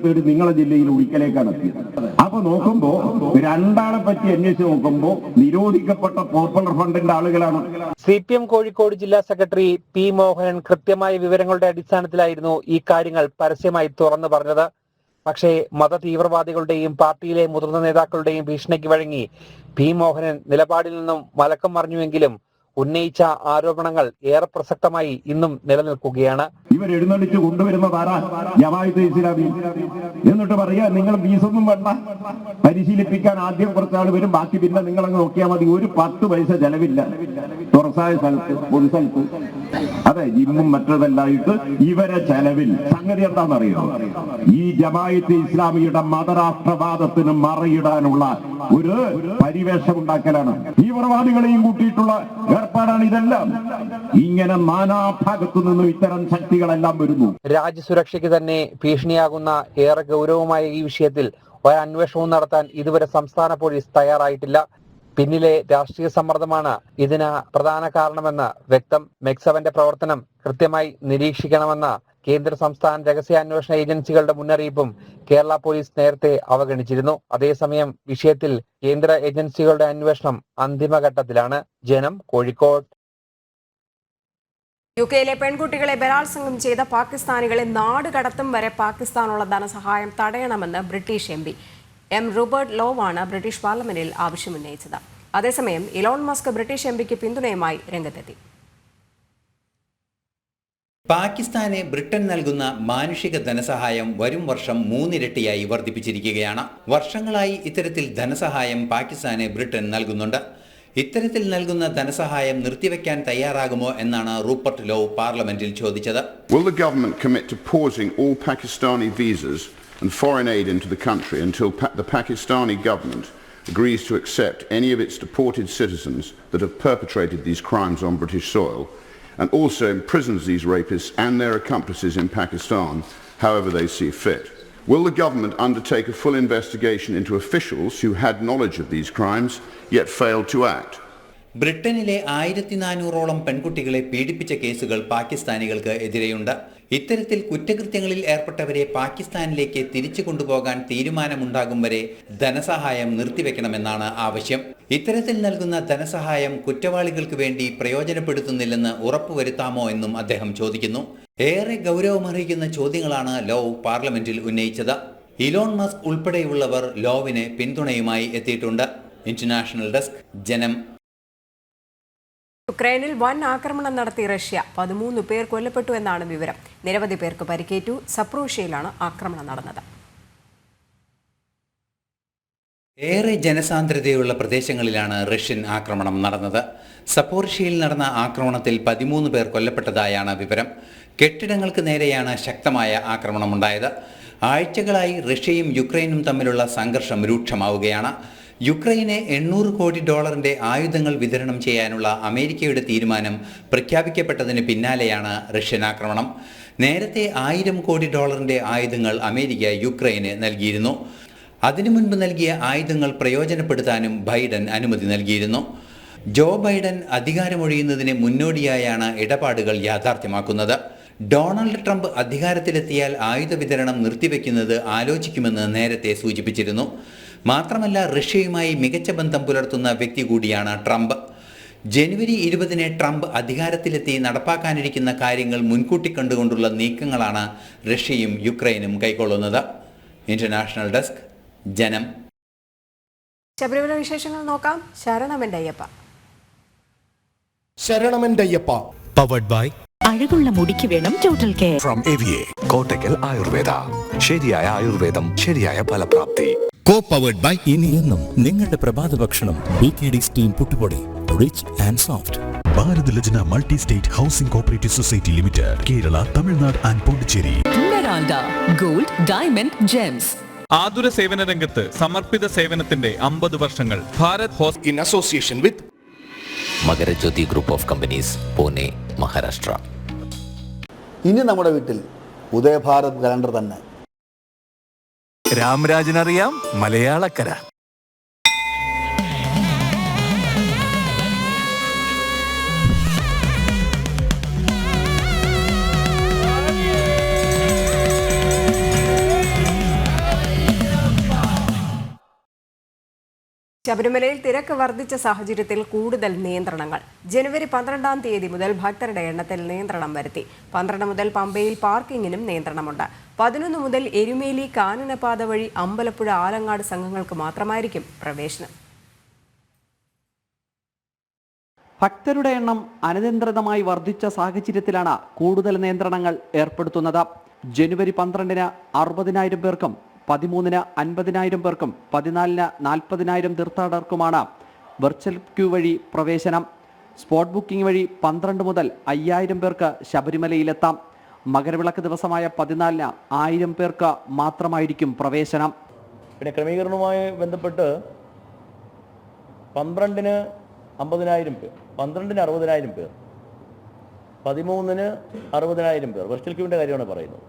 തേടി നിങ്ങളെ ജില്ലയിൽ ഒരിക്കലേക്കാണ് എത്തിയത്. അപ്പൊ നോക്കുമ്പോ 2 ആളെ പറ്റി അന്വേഷിച്ച് നോക്കുമ്പോ നിരോധിക്കപ്പെട്ട പോപ്പുലർ ഫണ്ടിന്റെ ആളുകളാണ്. CPM കോഴിക്കോട് ജില്ലാ സെക്രട്ടറി P മോഹനൻ കൃത്യമായ വിവരങ്ങളുടെ അടിസ്ഥാനത്തിലായിരുന്നു ഈ കാര്യങ്ങൾ പരസ്യമായി തുറന്നു പറഞ്ഞത്. പക്ഷേ മത തീവ്രവാദികളുടെയും പാർട്ടിയിലെ മുതിർന്ന നേതാക്കളുടെയും ഭീഷണിക്ക് വഴങ്ങി P മോഹനൻ നിലപാടിൽ നിന്നും മലക്കം മറിഞ്ഞുവെങ്കിലും ഉന്നയിച്ച ആരോപണങ്ങൾ ഏറെ പ്രസക്തമായി ഇന്നും നിലനിൽക്കുകയാണ്. ഇവർ എഴുന്നള്ളിച്ച് കൊണ്ടുവരുന്നതാരാ? ജമാഅത്തെ ഇസ്ലാമി. എന്നിട്ട് പറയാ നിങ്ങൾ ഫീസൊന്നും വേണ്ട, പരിശീലിപ്പിക്കാൻ ആദ്യം കുറച്ചാൾ വരും, ബാക്കി പിന്നെ നിങ്ങൾ അങ്ങ് നോക്കിയാൽ മതി. ഒരു 10 പൈസ ചെലവില്ല. തുറസായ സ്ഥലത്ത്, പൊതു സ്ഥലത്ത്, അതെ ജിമ്മും മറ്റതെല്ലായിട്ട് ഇവരെ ചെലവിൽ. സംഗതി എന്താണെന്നറിയോ? ഈ ജമാഅത്തെ ഇസ്ലാമിയുടെ മതരാഷ്ട്രവാദത്തിന് മറയിടാനുള്ള ഒരു പരിവേഷം ഉണ്ടാക്കലാണ്. തീവ്രവാദികളെയും കൂട്ടിയിട്ടുള്ള ഏർപ്പാടാണ് ഇതെല്ലാം. ഇങ്ങനെ നാനാഭാഗത്തു നിന്നും ഇത്തരം ശക്തികളെല്ലാം വരുന്നു. രാജ്യസുരക്ഷയ്ക്ക് തന്നെ ഭീഷണിയാകുന്ന ഏറെ ഗൗരവമായ ഈ വിഷയത്തിൽ ഒരന്വേഷണവും നടത്താൻ ഇതുവരെ സംസ്ഥാന പോലീസ് തയ്യാറായിട്ടില്ല. പിന്നിലെ രാഷ്ട്രീയ സമ്മർദ്ദമാണ് ഇതിന് പ്രധാന കാരണമെന്ന് വ്യക്തം. മെക്സവന്റെ പ്രവർത്തനം കൃത്യമായി നിരീക്ഷിക്കണമെന്ന കേന്ദ്ര സംസ്ഥാന രഹസ്യാന്വേഷണ ഏജൻസികളുടെ മുന്നറിയിപ്പും കേരള പോലീസ് നേരത്തെ അവഗണിച്ചിരുന്നു. അതേസമയം വിഷയത്തിൽ കേന്ദ്ര ഏജൻസികളുടെ അന്വേഷണം അന്തിമഘട്ടത്തിലാണ്. ജനം, കോഴിക്കോട്. UK-യിലെ പെൺകുട്ടികളെ ബലാത്സംഗം ചെയ്ത പാകിസ്ഥാനികളെ നാട് കടത്തും വരെ പാകിസ്ഥാനുള്ള ധനസഹായം തടയണമെന്ന് ബ്രിട്ടീഷ് MP M. റോബർട്ട് ലോവാണ് ബ്രിട്ടീഷ് പാർലമെന്റിൽ ആവശ്യമുന്നയിച്ചത്. അതേസമയം ഇലോൺ മസ്ക് ബ്രിട്ടീഷ് MPക്ക് പിന്തുണയുമായി രംഗത്തെത്തി. പാകിസ്ഥാന് ബ്രിട്ടൻ നൽകുന്ന മാനുഷിക ധനസഹായം വരും വർഷം 3 ഇരട്ടിയായി വർദ്ധിപ്പിച്ചിരിക്കുകയാണ്. വർഷങ്ങളായി ഇത്തരത്തിൽ ധനസഹായം പാകിസ്ഥാന് ബ്രിട്ടൻ നൽകുന്നുണ്ട്. ഇത്തരത്തിൽ നൽകുന്ന ധനസഹായം നിർത്തിവെക്കാൻ തയ്യാറാകുമോ എന്നാണ് റൂപ്പർട്ട് ലോ പാർലമെന്റിൽ ചോദിച്ചത്. Will the government commit to pausing all Pakistani visas and foreign aid into the country until the Pakistani government agrees to accept any of its deported citizens that have perpetrated these crimes on British soil, and also imprisons these rapists and their accomplices in Pakistan however they see fit? Will the government undertake a full investigation into officials who had knowledge of these crimes yet failed to act? ബ്രിട്ടനിലെ 1400ഓളം പെൺകുട്ടികളെ പീഡിപ്പിച്ച കേസുകൾ പാകിസ്ഥാനികൾക്ക് എതിരെയുണ്ട്. ഇത്തരത്തിൽ കുറ്റകൃത്യങ്ങളിൽ ഏർപ്പെട്ടവരെ പാകിസ്ഥാനിലേക്ക് തിരിച്ചു കൊണ്ടുപോകാൻ തീരുമാനമുണ്ടാകും വരെ ധനസഹായം നിർത്തിവെക്കണമെന്നാണ് ആവശ്യം. ഇത്തരത്തിൽ നൽകുന്ന ധനസഹായം കുറ്റവാളികൾക്ക് വേണ്ടി പ്രയോജനപ്പെടുത്തുന്നില്ലെന്ന് ഉറപ്പുവരുത്താമോ എന്നും അദ്ദേഹം ചോദിക്കുന്നു. ഏറെ ഗൗരവമർഹിക്കുന്ന ചോദ്യങ്ങളാണ് ലോ പാർലമെന്റിൽ ഉന്നയിച്ചത്. ഇലോൺ മസ്ക് ഉൾപ്പെടെയുള്ളവർ ലോവിന് പിന്തുണയുമായി എത്തിയിട്ടുണ്ട്. ഇന്റർനാഷണൽ ഡെസ്ക്, ജനം. യുക്രൈനിൽ വൻ ആക്രമണം നടത്തി റഷ്യ. 13 പേർ കൊല്ലപ്പെട്ടു എന്നാണ് വിവരം. നിരവധി പേർക്ക് പരിക്കേറ്റു. സപ്രോഷ്യയിലാണ് ആക്രമണം നടന്നത്. ഏറെ ജനസാന്ദ്രതയുള്ള പ്രദേശങ്ങളിലാണ് റഷ്യൻ ആക്രമണം നടന്നത്. സപ്പോർഷ്യയിൽ നടന്ന ആക്രമണത്തിൽ 13 പേർ കൊല്ലപ്പെട്ടതായാണ് വിവരം. കെട്ടിടങ്ങൾക്ക് നേരെയാണ് ശക്തമായ ആക്രമണമുണ്ടായത്. ആഴ്ചകളായി റഷ്യയും യുക്രൈനും തമ്മിലുള്ള സംഘർഷം രൂക്ഷമാവുകയാണ്. യുക്രൈന് $800 കോടി ആയുധങ്ങൾ വിതരണം ചെയ്യാനുള്ള അമേരിക്കയുടെ തീരുമാനം പ്രഖ്യാപിക്കപ്പെട്ടതിന് പിന്നാലെയാണ് റഷ്യൻ ആക്രമണം. നേരത്തെ $1000 കോടി ആയുധങ്ങൾ അമേരിക്ക യുക്രൈന് നൽകിയിരുന്നു. അതിനു മുൻപ് നൽകിയ ആയുധങ്ങൾ പ്രയോജനപ്പെടുത്താനും ബൈഡൻ അനുമതി നൽകിയിരുന്നു. ജോ ബൈഡൻ അധികാരമൊഴിയുന്നതിന് മുന്നോടിയായാണ് ഇടപാടുകൾ യാഥാർത്ഥ്യമാക്കുന്നത്. ഡൊണാൾഡ് ട്രംപ് അധികാരത്തിലെത്തിയാൽ ആയുധ വിതരണം നിർത്തിവെക്കുന്നത് ആലോചിക്കുമെന്ന് നേരത്തെ സൂചിപ്പിച്ചിരുന്നു. മാത്രമല്ല, റഷ്യയുമായി മികച്ച ബന്ധം പുലർത്തുന്ന വ്യക്തി കൂടിയാണ് ട്രംപ്. ജനുവരി 20-ന് ട്രംപ് അധികാരത്തിലെത്തി നടപ്പാക്കാനിരിക്കുന്ന കാര്യങ്ങൾ മുൻകൂട്ടി കണ്ടുകൊണ്ടുള്ള നീക്കങ്ങളാണ് റഷ്യയും യുക്രൈനും കൈക്കൊള്ളുന്നത്. ഇന്റർനാഷണൽ ഡെസ്ക്, ജനം. ശബരിമല വിശേഷങ്ങൾ നോക്കാം. ശരണമെൻ്റയ്യപ്പ. ശരണമെൻ്റയ്യപ്പ പവർഡ് ബൈ അഴകുള്ള മുടിക്ക് വേണം total care from AVA Kottakkal Ayurveda. ശരിയായ ആയുർവേദം, ശരിയായ ഫലപ്രാപ്തി. കോ പവർഡ് ബൈ ഇനി എന്നും നിങ്ങളുടെ പ്രഭാത ഭക്ഷണം BKD സ്റ്റീം പുട്ടുപൊടി, rich and soft. Bharat Lajna multi state housing cooperative society limited, Kerala, Tamil Nadu and Pondicherry. Gold, diamond, Gems. ആതുര സേവന രംഗത്ത് സമർപ്പിത സേവനത്തിന്റെ 50 വർഷങ്ങൾ. ഭാരത് ഹോസ് in association with Makarajyothi group of companies, Pune, Maharashtra. ഇനി നമ്മുടെ വീട്ടിൽ ഉദയഭാരത് കലണ്ടർ തന്നെ. രാംരാജിനറിയാം മലയാളക്കര. ശബരിമലയിൽ തിരക്ക് വർദ്ധിച്ച സാഹചര്യത്തിൽ കൂടുതൽ നിയന്ത്രണങ്ങൾ. ജനുവരി 12-ാം തീയതി മുതൽ ഭക്തരുടെ എണ്ണത്തിൽ നിയന്ത്രണം വരുത്തി. 12 മുതൽ പമ്പയിൽ പാർക്കിങ്ങിനും നിയന്ത്രണമുണ്ട്. 11 മുതൽ എരുമേലി കാനനപാത വഴി അമ്പലപ്പുഴ ആലങ്ങാട് സംഘങ്ങൾക്ക് മാത്രമായിരിക്കും പ്രവേശനം. ഭക്തരുടെ എണ്ണം അനിയന്ത്രിതമായി വർദ്ധിച്ച സാഹചര്യത്തിലാണ് കൂടുതൽ നിയന്ത്രണങ്ങൾ ഏർപ്പെടുത്തുന്നത്. ജനുവരി 12-ന് 60,000 പേർക്കും 13-ന് 50,000 പേർക്കും 14-ന് 40,000 തീർത്ഥാടകർക്കുമാണ് വെർച്വൽ ക്യൂ വഴി പ്രവേശനം. സ്പോട്ട് ബുക്കിംഗ് വഴി 12 മുതൽ 5,000 പേർക്ക് ശബരിമലയിലെത്താം. മകരവിളക്ക് ദിവസമായ 14-ന് 1,000 പേർക്ക് മാത്രമായിരിക്കും പ്രവേശനം. പിന്നെ ക്രമീകരണവുമായി ബന്ധപ്പെട്ട് 12-ന് 50,000 പേർ, 12-ന് 60,000 പേർ, 13-ന് 60,000 പേർ വെർച്വൽ ക്യൂവിൻ്റെ കാര്യമാണ് പറയുന്നത്.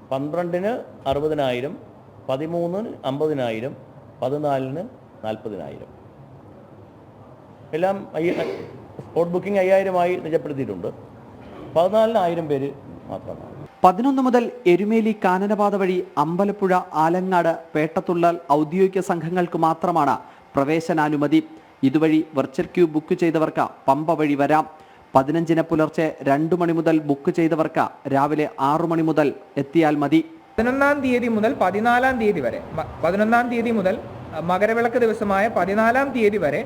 12-ന് 60,000, 13-ന് 50,000, 14-ന് 40,000. എല്ലാം സ്പോട്ട് ബുക്കിംഗ് 5,000 നിജപ്പെടുത്തിയിട്ടുണ്ട്. 14-ന് 1,000 പേര് മാത്രമാണ്. 11 മുതൽ എരുമേലി കാനനപാത വഴി അമ്പലപ്പുഴ, ആലങ്ങാട്, പേട്ടത്തുള്ളൽ ഔദ്യോഗിക സംഘങ്ങൾക്ക് മാത്രമാണ് പ്രവേശനാനുമതി. ഇതുവഴി വെർച്വൽ ക്യൂ ബുക്ക് ചെയ്തവർക്ക് പമ്പ വഴി വരാം. 15-ന് പുലർച്ചെ 2 മണി മുതൽ ബുക്ക് ചെയ്തവർക്ക് രാവിലെ 6 മണി മുതൽ എത്തിയാൽ മതി. 11-ാം തീയതി മുതൽ 14-ാം തീയതി വരെ, 11-ാം തീയതി മുതൽ മകരവിളക്ക് ദിവസമായ 14-ാം തീയതി വരെ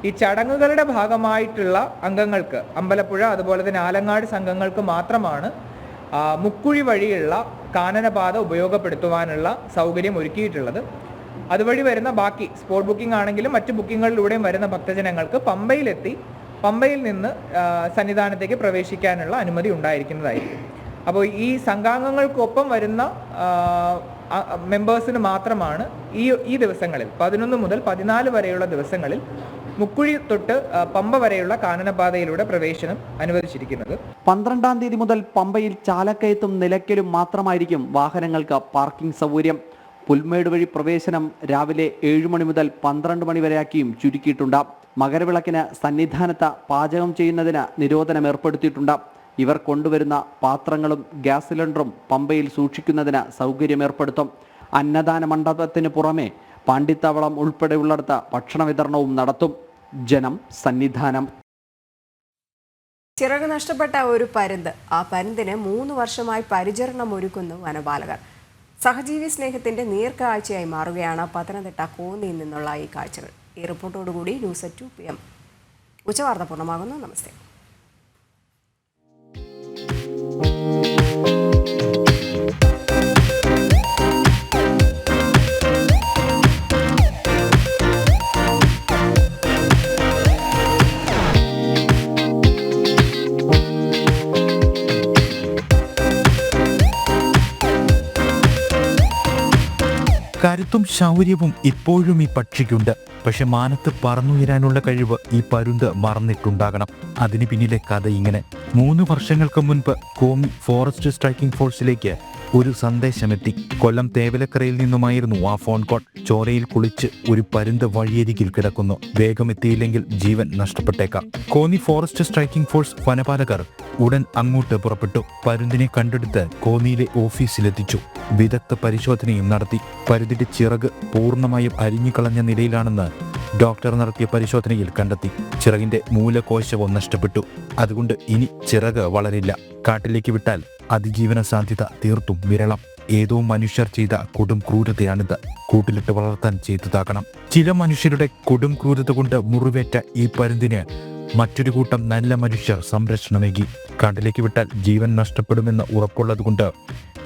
ഈ ചടങ്ങുകളുടെ ഭാഗമായിട്ടുള്ള അംഗങ്ങൾക്ക്, അമ്പലപ്പുഴ അതുപോലെ തന്നെ ആലങ്ങാട് സംഘങ്ങൾക്ക് മാത്രമാണ് മുക്കുഴി വഴിയുള്ള കാനനപാത ഉപയോഗപ്പെടുത്തുവാനുള്ള സൗകര്യം ഒരുക്കിയിട്ടുള്ളത്. അതുവഴി വരുന്ന ബാക്കി സ്പോട്ട് ബുക്കിംഗ് ആണെങ്കിലും മറ്റ് ബുക്കിങ്ങുകളിലൂടെയും വരുന്ന ഭക്തജനങ്ങൾക്ക് പമ്പയിലെത്തി പമ്പയിൽ നിന്ന് സന്നിധാനത്തേക്ക് പ്രവേശിക്കാനുള്ള അനുമതി ഉണ്ടായിരിക്കുന്നതായിരിക്കും. അപ്പോൾ ഈ സംഘാംഗങ്ങൾക്കൊപ്പം വരുന്ന മെമ്പേഴ്സിന് മാത്രമാണ് ഈ ദിവസങ്ങളിൽ 11 മുതൽ 14 വരെയുള്ള ദിവസങ്ങളിൽ മുക്കുഴി തൊട്ട് പമ്പ വരെയുള്ള കാനനപാതയിലൂടെ പ്രവേശനം അനുവദിച്ചിരിക്കുന്നത്. 12-ാം തീയതി മുതൽ പമ്പയിൽ ചാലക്കയത്തും നിലയ്ക്കലും മാത്രമായിരിക്കും വാഹനങ്ങൾക്ക് പാർക്കിംഗ് സൗകര്യം. പുൽമേട് വഴി പ്രവേശനം രാവിലെ 7 മണി മുതൽ 12 മണി വരെയാക്കിയും ചുരുക്കിയിട്ടുണ്ട്. മകരവിളക്കിന് സന്നിധാനത്ത് പാചകം ചെയ്യുന്നതിന് നിരോധനം ഏർപ്പെടുത്തിയിട്ടുണ്ട്. ഇവർ കൊണ്ടുവരുന്ന പാത്രങ്ങളും ഗ്യാസ് സിലിണ്ടറും പമ്പയിൽ സൂക്ഷിക്കുന്നതിന് സൗകര്യം ഏർപ്പെടുത്തും. അന്നദാന മണ്ഡപത്തിന് പുറമെ പാണ്ടിത്താവളം ഉൾപ്പെടെയുള്ളിടത്ത് ഭക്ഷണ വിതരണവും നടത്തും. ജനം, സന്നിധാനം. ചിറക് നഷ്ടപ്പെട്ട ഒരു പരുന്ത്. ആ പരുന്തിന് 3 വർഷമായി പരിചരണം ഒരുക്കുന്നു വനപാലകർ. സഹജീവി സ്നേഹത്തിന്റെ നീർക്കാഴ്ചയായി മാറുകയാണ് പത്തനംതിട്ട കോന്നിയിൽ നിന്നുള്ള ഈ കാഴ്ചകൾ. ഈ റിപ്പോർട്ടോടുകൂടി ന്യൂസ് at 2 PM ഉച്ചവാർത്ത പൂർണ്ണമാകുന്നു. നമസ്തേ. കരുത്തും ശൗര്യവും ഇപ്പോഴും ഈ പക്ഷിക്കുണ്ട്. പക്ഷെ മാനത്ത് പറന്നുയരാനുള്ള കഴിവ് ഈ പരുന്ത് മറന്നിട്ടുണ്ടാകണം. അതിന് പിന്നിലെ കഥ ഇങ്ങനെ. 3 വർഷങ്ങൾക്ക് മുൻപ് കോന്നി ഫോറസ്റ്റ് സ്ട്രൈക്കിംഗ് ഫോഴ്സിലേക്ക് ഒരു സന്ദേശമെത്തി. കൊല്ലം തേവലക്കരയിൽ നിന്നുമായിരുന്നു ആ ഫോൺ കോൾ. ചോരയിൽ കുളിച്ച് ഒരു പരുന്ത് വഴിയരികിൽ കിടക്കുന്നു. വേഗം എത്തിയില്ലെങ്കിൽ ജീവൻ നഷ്ടപ്പെട്ടേക്കാം. കോന്നി ഫോറസ്റ്റ് സ്ട്രൈക്കിംഗ് ഫോഴ്സ് വനപാലകർ ഉടൻ അങ്ങോട്ട് പുറപ്പെട്ടു. പരുന്തിനെ കണ്ടെടുത്ത് കോന്നിയിലെ ഓഫീസിലെത്തിച്ചു. വിദഗ്ധ പരിശോധനയും നടത്തി. പരുന്തിന്റെ ചിറക് പൂർണ്ണമായും അരിഞ്ഞുകളഞ്ഞ നിലയിലാണെന്ന് ഡോക്ടർ നടത്തിയ പരിശോധനയിൽ കണ്ടെത്തി. ചിറകിന്റെ മൂലകോശവും നഷ്ടപ്പെട്ടു. അതുകൊണ്ട് ഇനി ചിറക് വളരില്ല. കാട്ടിലേക്ക് വിട്ടാൽ അതിജീവന സാധ്യത തീർത്തും വിരളം. ഏതോ മനുഷ്യർ ചെയ്ത കൊടും ക്രൂരതയാണിത്. കൂട്ടിലിട്ട് വളർത്താൻ ചെയ്തതാകണം. ചില മനുഷ്യരുടെ കൊടും ക്രൂരത കൊണ്ട് മുറിവേറ്റ ഈ പരുന്തിന് മറ്റൊരു കൂട്ടം നല്ല മനുഷ്യർ സംരക്ഷണമേകി. കാട്ടിലേക്ക് വിട്ടാൽ ജീവൻ നഷ്ടപ്പെടുമെന്ന് ഉറപ്പുള്ളതുകൊണ്ട്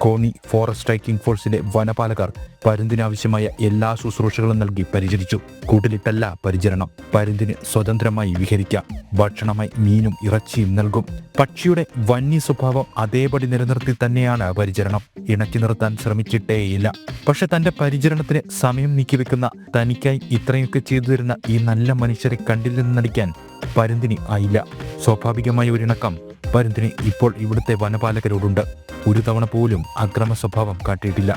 കോന്നി ഫോറസ്റ്റ് സ്ട്രൈക്കിംഗ് ഫോഴ്സിലെ വനപാലകർ പരുന്തിനാവശ്യമായ എല്ലാ ശുശ്രൂഷകളും നൽകി പരിചരിച്ചു. കൂട്ടിലിട്ടല്ല പരിചരണം. പരുന്തിന് സ്വതന്ത്രമായി വിഹരിക്കാം. ഭക്ഷണമായി മീനും ഇറച്ചിയും നൽകും. പക്ഷിയുടെ വന്യ സ്വഭാവം അതേപടി നിലനിർത്തി തന്നെയാണ് പരിചരണം. ഇണക്കി നിർത്താൻ ശ്രമിച്ചിട്ടേയില്ല. പക്ഷെ തന്റെ പരിചരണത്തിന് സമയം നീക്കിവെക്കുന്ന തനിക്കായി ഇത്രയൊക്കെ ചെയ്തു തരുന്ന ഈ നല്ല മനുഷ്യരെ കണ്ടില്ലെന്ന് നടിക്കാൻ പരുന്തിന് ആയില്ല. സ്വാഭാവികമായ ഒരിണക്കം പരുന്തിന് ഇപ്പോൾ ഇവിടുത്തെ വനപാലകരോടുണ്ട്. ഒരു തവണ പോലും അക്രമ സ്വഭാവം കാട്ടിയിട്ടില്ല.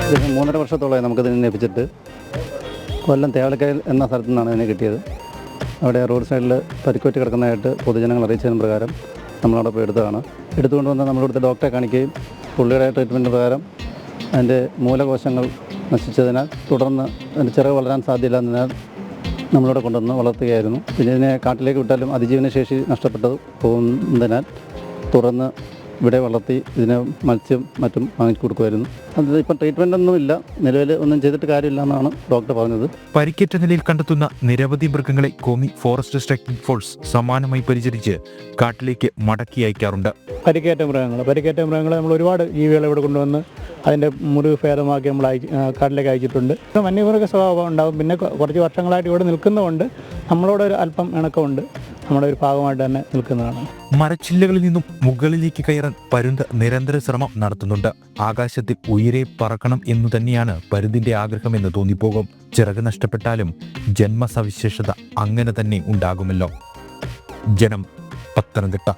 ഇതിന് 3.5 വർഷത്തോളമായി നമുക്കിതിനെ ലഭിച്ചിട്ട്. കൊല്ലം തേവലക്കരയിൽ എന്ന സ്ഥലത്തു നിന്നാണ് ഇതിനെ കിട്ടിയത്. അവിടെ റോഡ് സൈഡിൽ പരിക്കുപറ്റി കിടക്കുന്നതായിട്ട് പൊതുജനങ്ങൾ അറിയിച്ചതിന് പ്രകാരം നമ്മളവിടെ പോയി എടുത്തതാണ്. എടുത്തുകൊണ്ട് വന്ന് നമ്മളിവിടുത്തെ ഡോക്ടറെ കാണിക്കുകയും പുള്ളിയുടെ ട്രീറ്റ്മെൻറ്റ് പ്രകാരം അതിൻ്റെ മൂലകോശങ്ങൾ നശിച്ചതിനാൽ തുടർന്ന് അതിൻ്റെ ചിറക് വളരാൻ സാധ്യതയില്ലാത്തതിനാൽ നമ്മളിവിടെ കൊണ്ടുവന്ന് വളർത്തുകയായിരുന്നു. പിന്നെ ഇതിനെ കാട്ടിലേക്ക് വിട്ടാലും അതിജീവന ശേഷി നഷ്ടപ്പെട്ടത് പോകുന്നതിനാൽ തുറന്ന് ഇവിടെ വളർത്തി ഇതിനെ മത്സ്യം മറ്റും വാങ്ങിക്കൊടുക്കുമായിരുന്നു. അത് ഇപ്പം ട്രീറ്റ്മെൻ്റ് ഒന്നുമില്ല, നിലവിൽ ഒന്നും ചെയ്തിട്ട് കാര്യമില്ല എന്നാണ് ഡോക്ടർ പറഞ്ഞത്. പരിക്കേറ്റ നിലയിൽ കണ്ടെത്തുന്ന നിരവധി മൃഗങ്ങളെ കോന്നി ഫോറസ്റ്റ് സ്ട്രൈക്കിംഗ് ഫോഴ്സ് സമാനമായി പരിചരിച്ച് കാട്ടിലേക്ക് മടക്കി അയക്കാറുണ്ട്. പരിക്കേറ്റ മൃഗങ്ങളെ നമ്മൾ ഒരുപാട് ജീവികളെ ഇവിടെ കൊണ്ടുവന്ന് അതിൻ്റെ മുറിവ് ഭേദമാക്കി നമ്മൾ കാട്ടിലേക്ക് അയച്ചിട്ടുണ്ട്. വന്യമൃഗ സ്വഭാവം ഉണ്ടാകും. പിന്നെ കുറച്ച് വർഷങ്ങളായിട്ട് ഇവിടെ നിൽക്കുന്നതുകൊണ്ട് നമ്മളോട് ഒരു അല്പം ഇണക്കമുണ്ട്. നമ്മുടെ ഒരു ഭാഗമായിട്ട് തന്നെ നിൽക്കുന്നതാണ്. മരച്ചില്ലകളിൽ നിന്നും മുകളിലേക്ക് കയറാൻ പരുന്ത് നിരന്തര ശ്രമം നടത്തുന്നുണ്ട്. ആകാശത്തിൽ ഉയരെ പറക്കണം എന്നു തന്നെയാണ് പരുന്തിന്റെ ആഗ്രഹമെന്ന് തോന്നിപ്പോകും. ചിറക് നഷ്ടപ്പെട്ടാലും ജന്മസവിശേഷത അങ്ങനെ തന്നെ ഉണ്ടാകുമല്ലോ. ജനം, പത്തനംതിട്ട.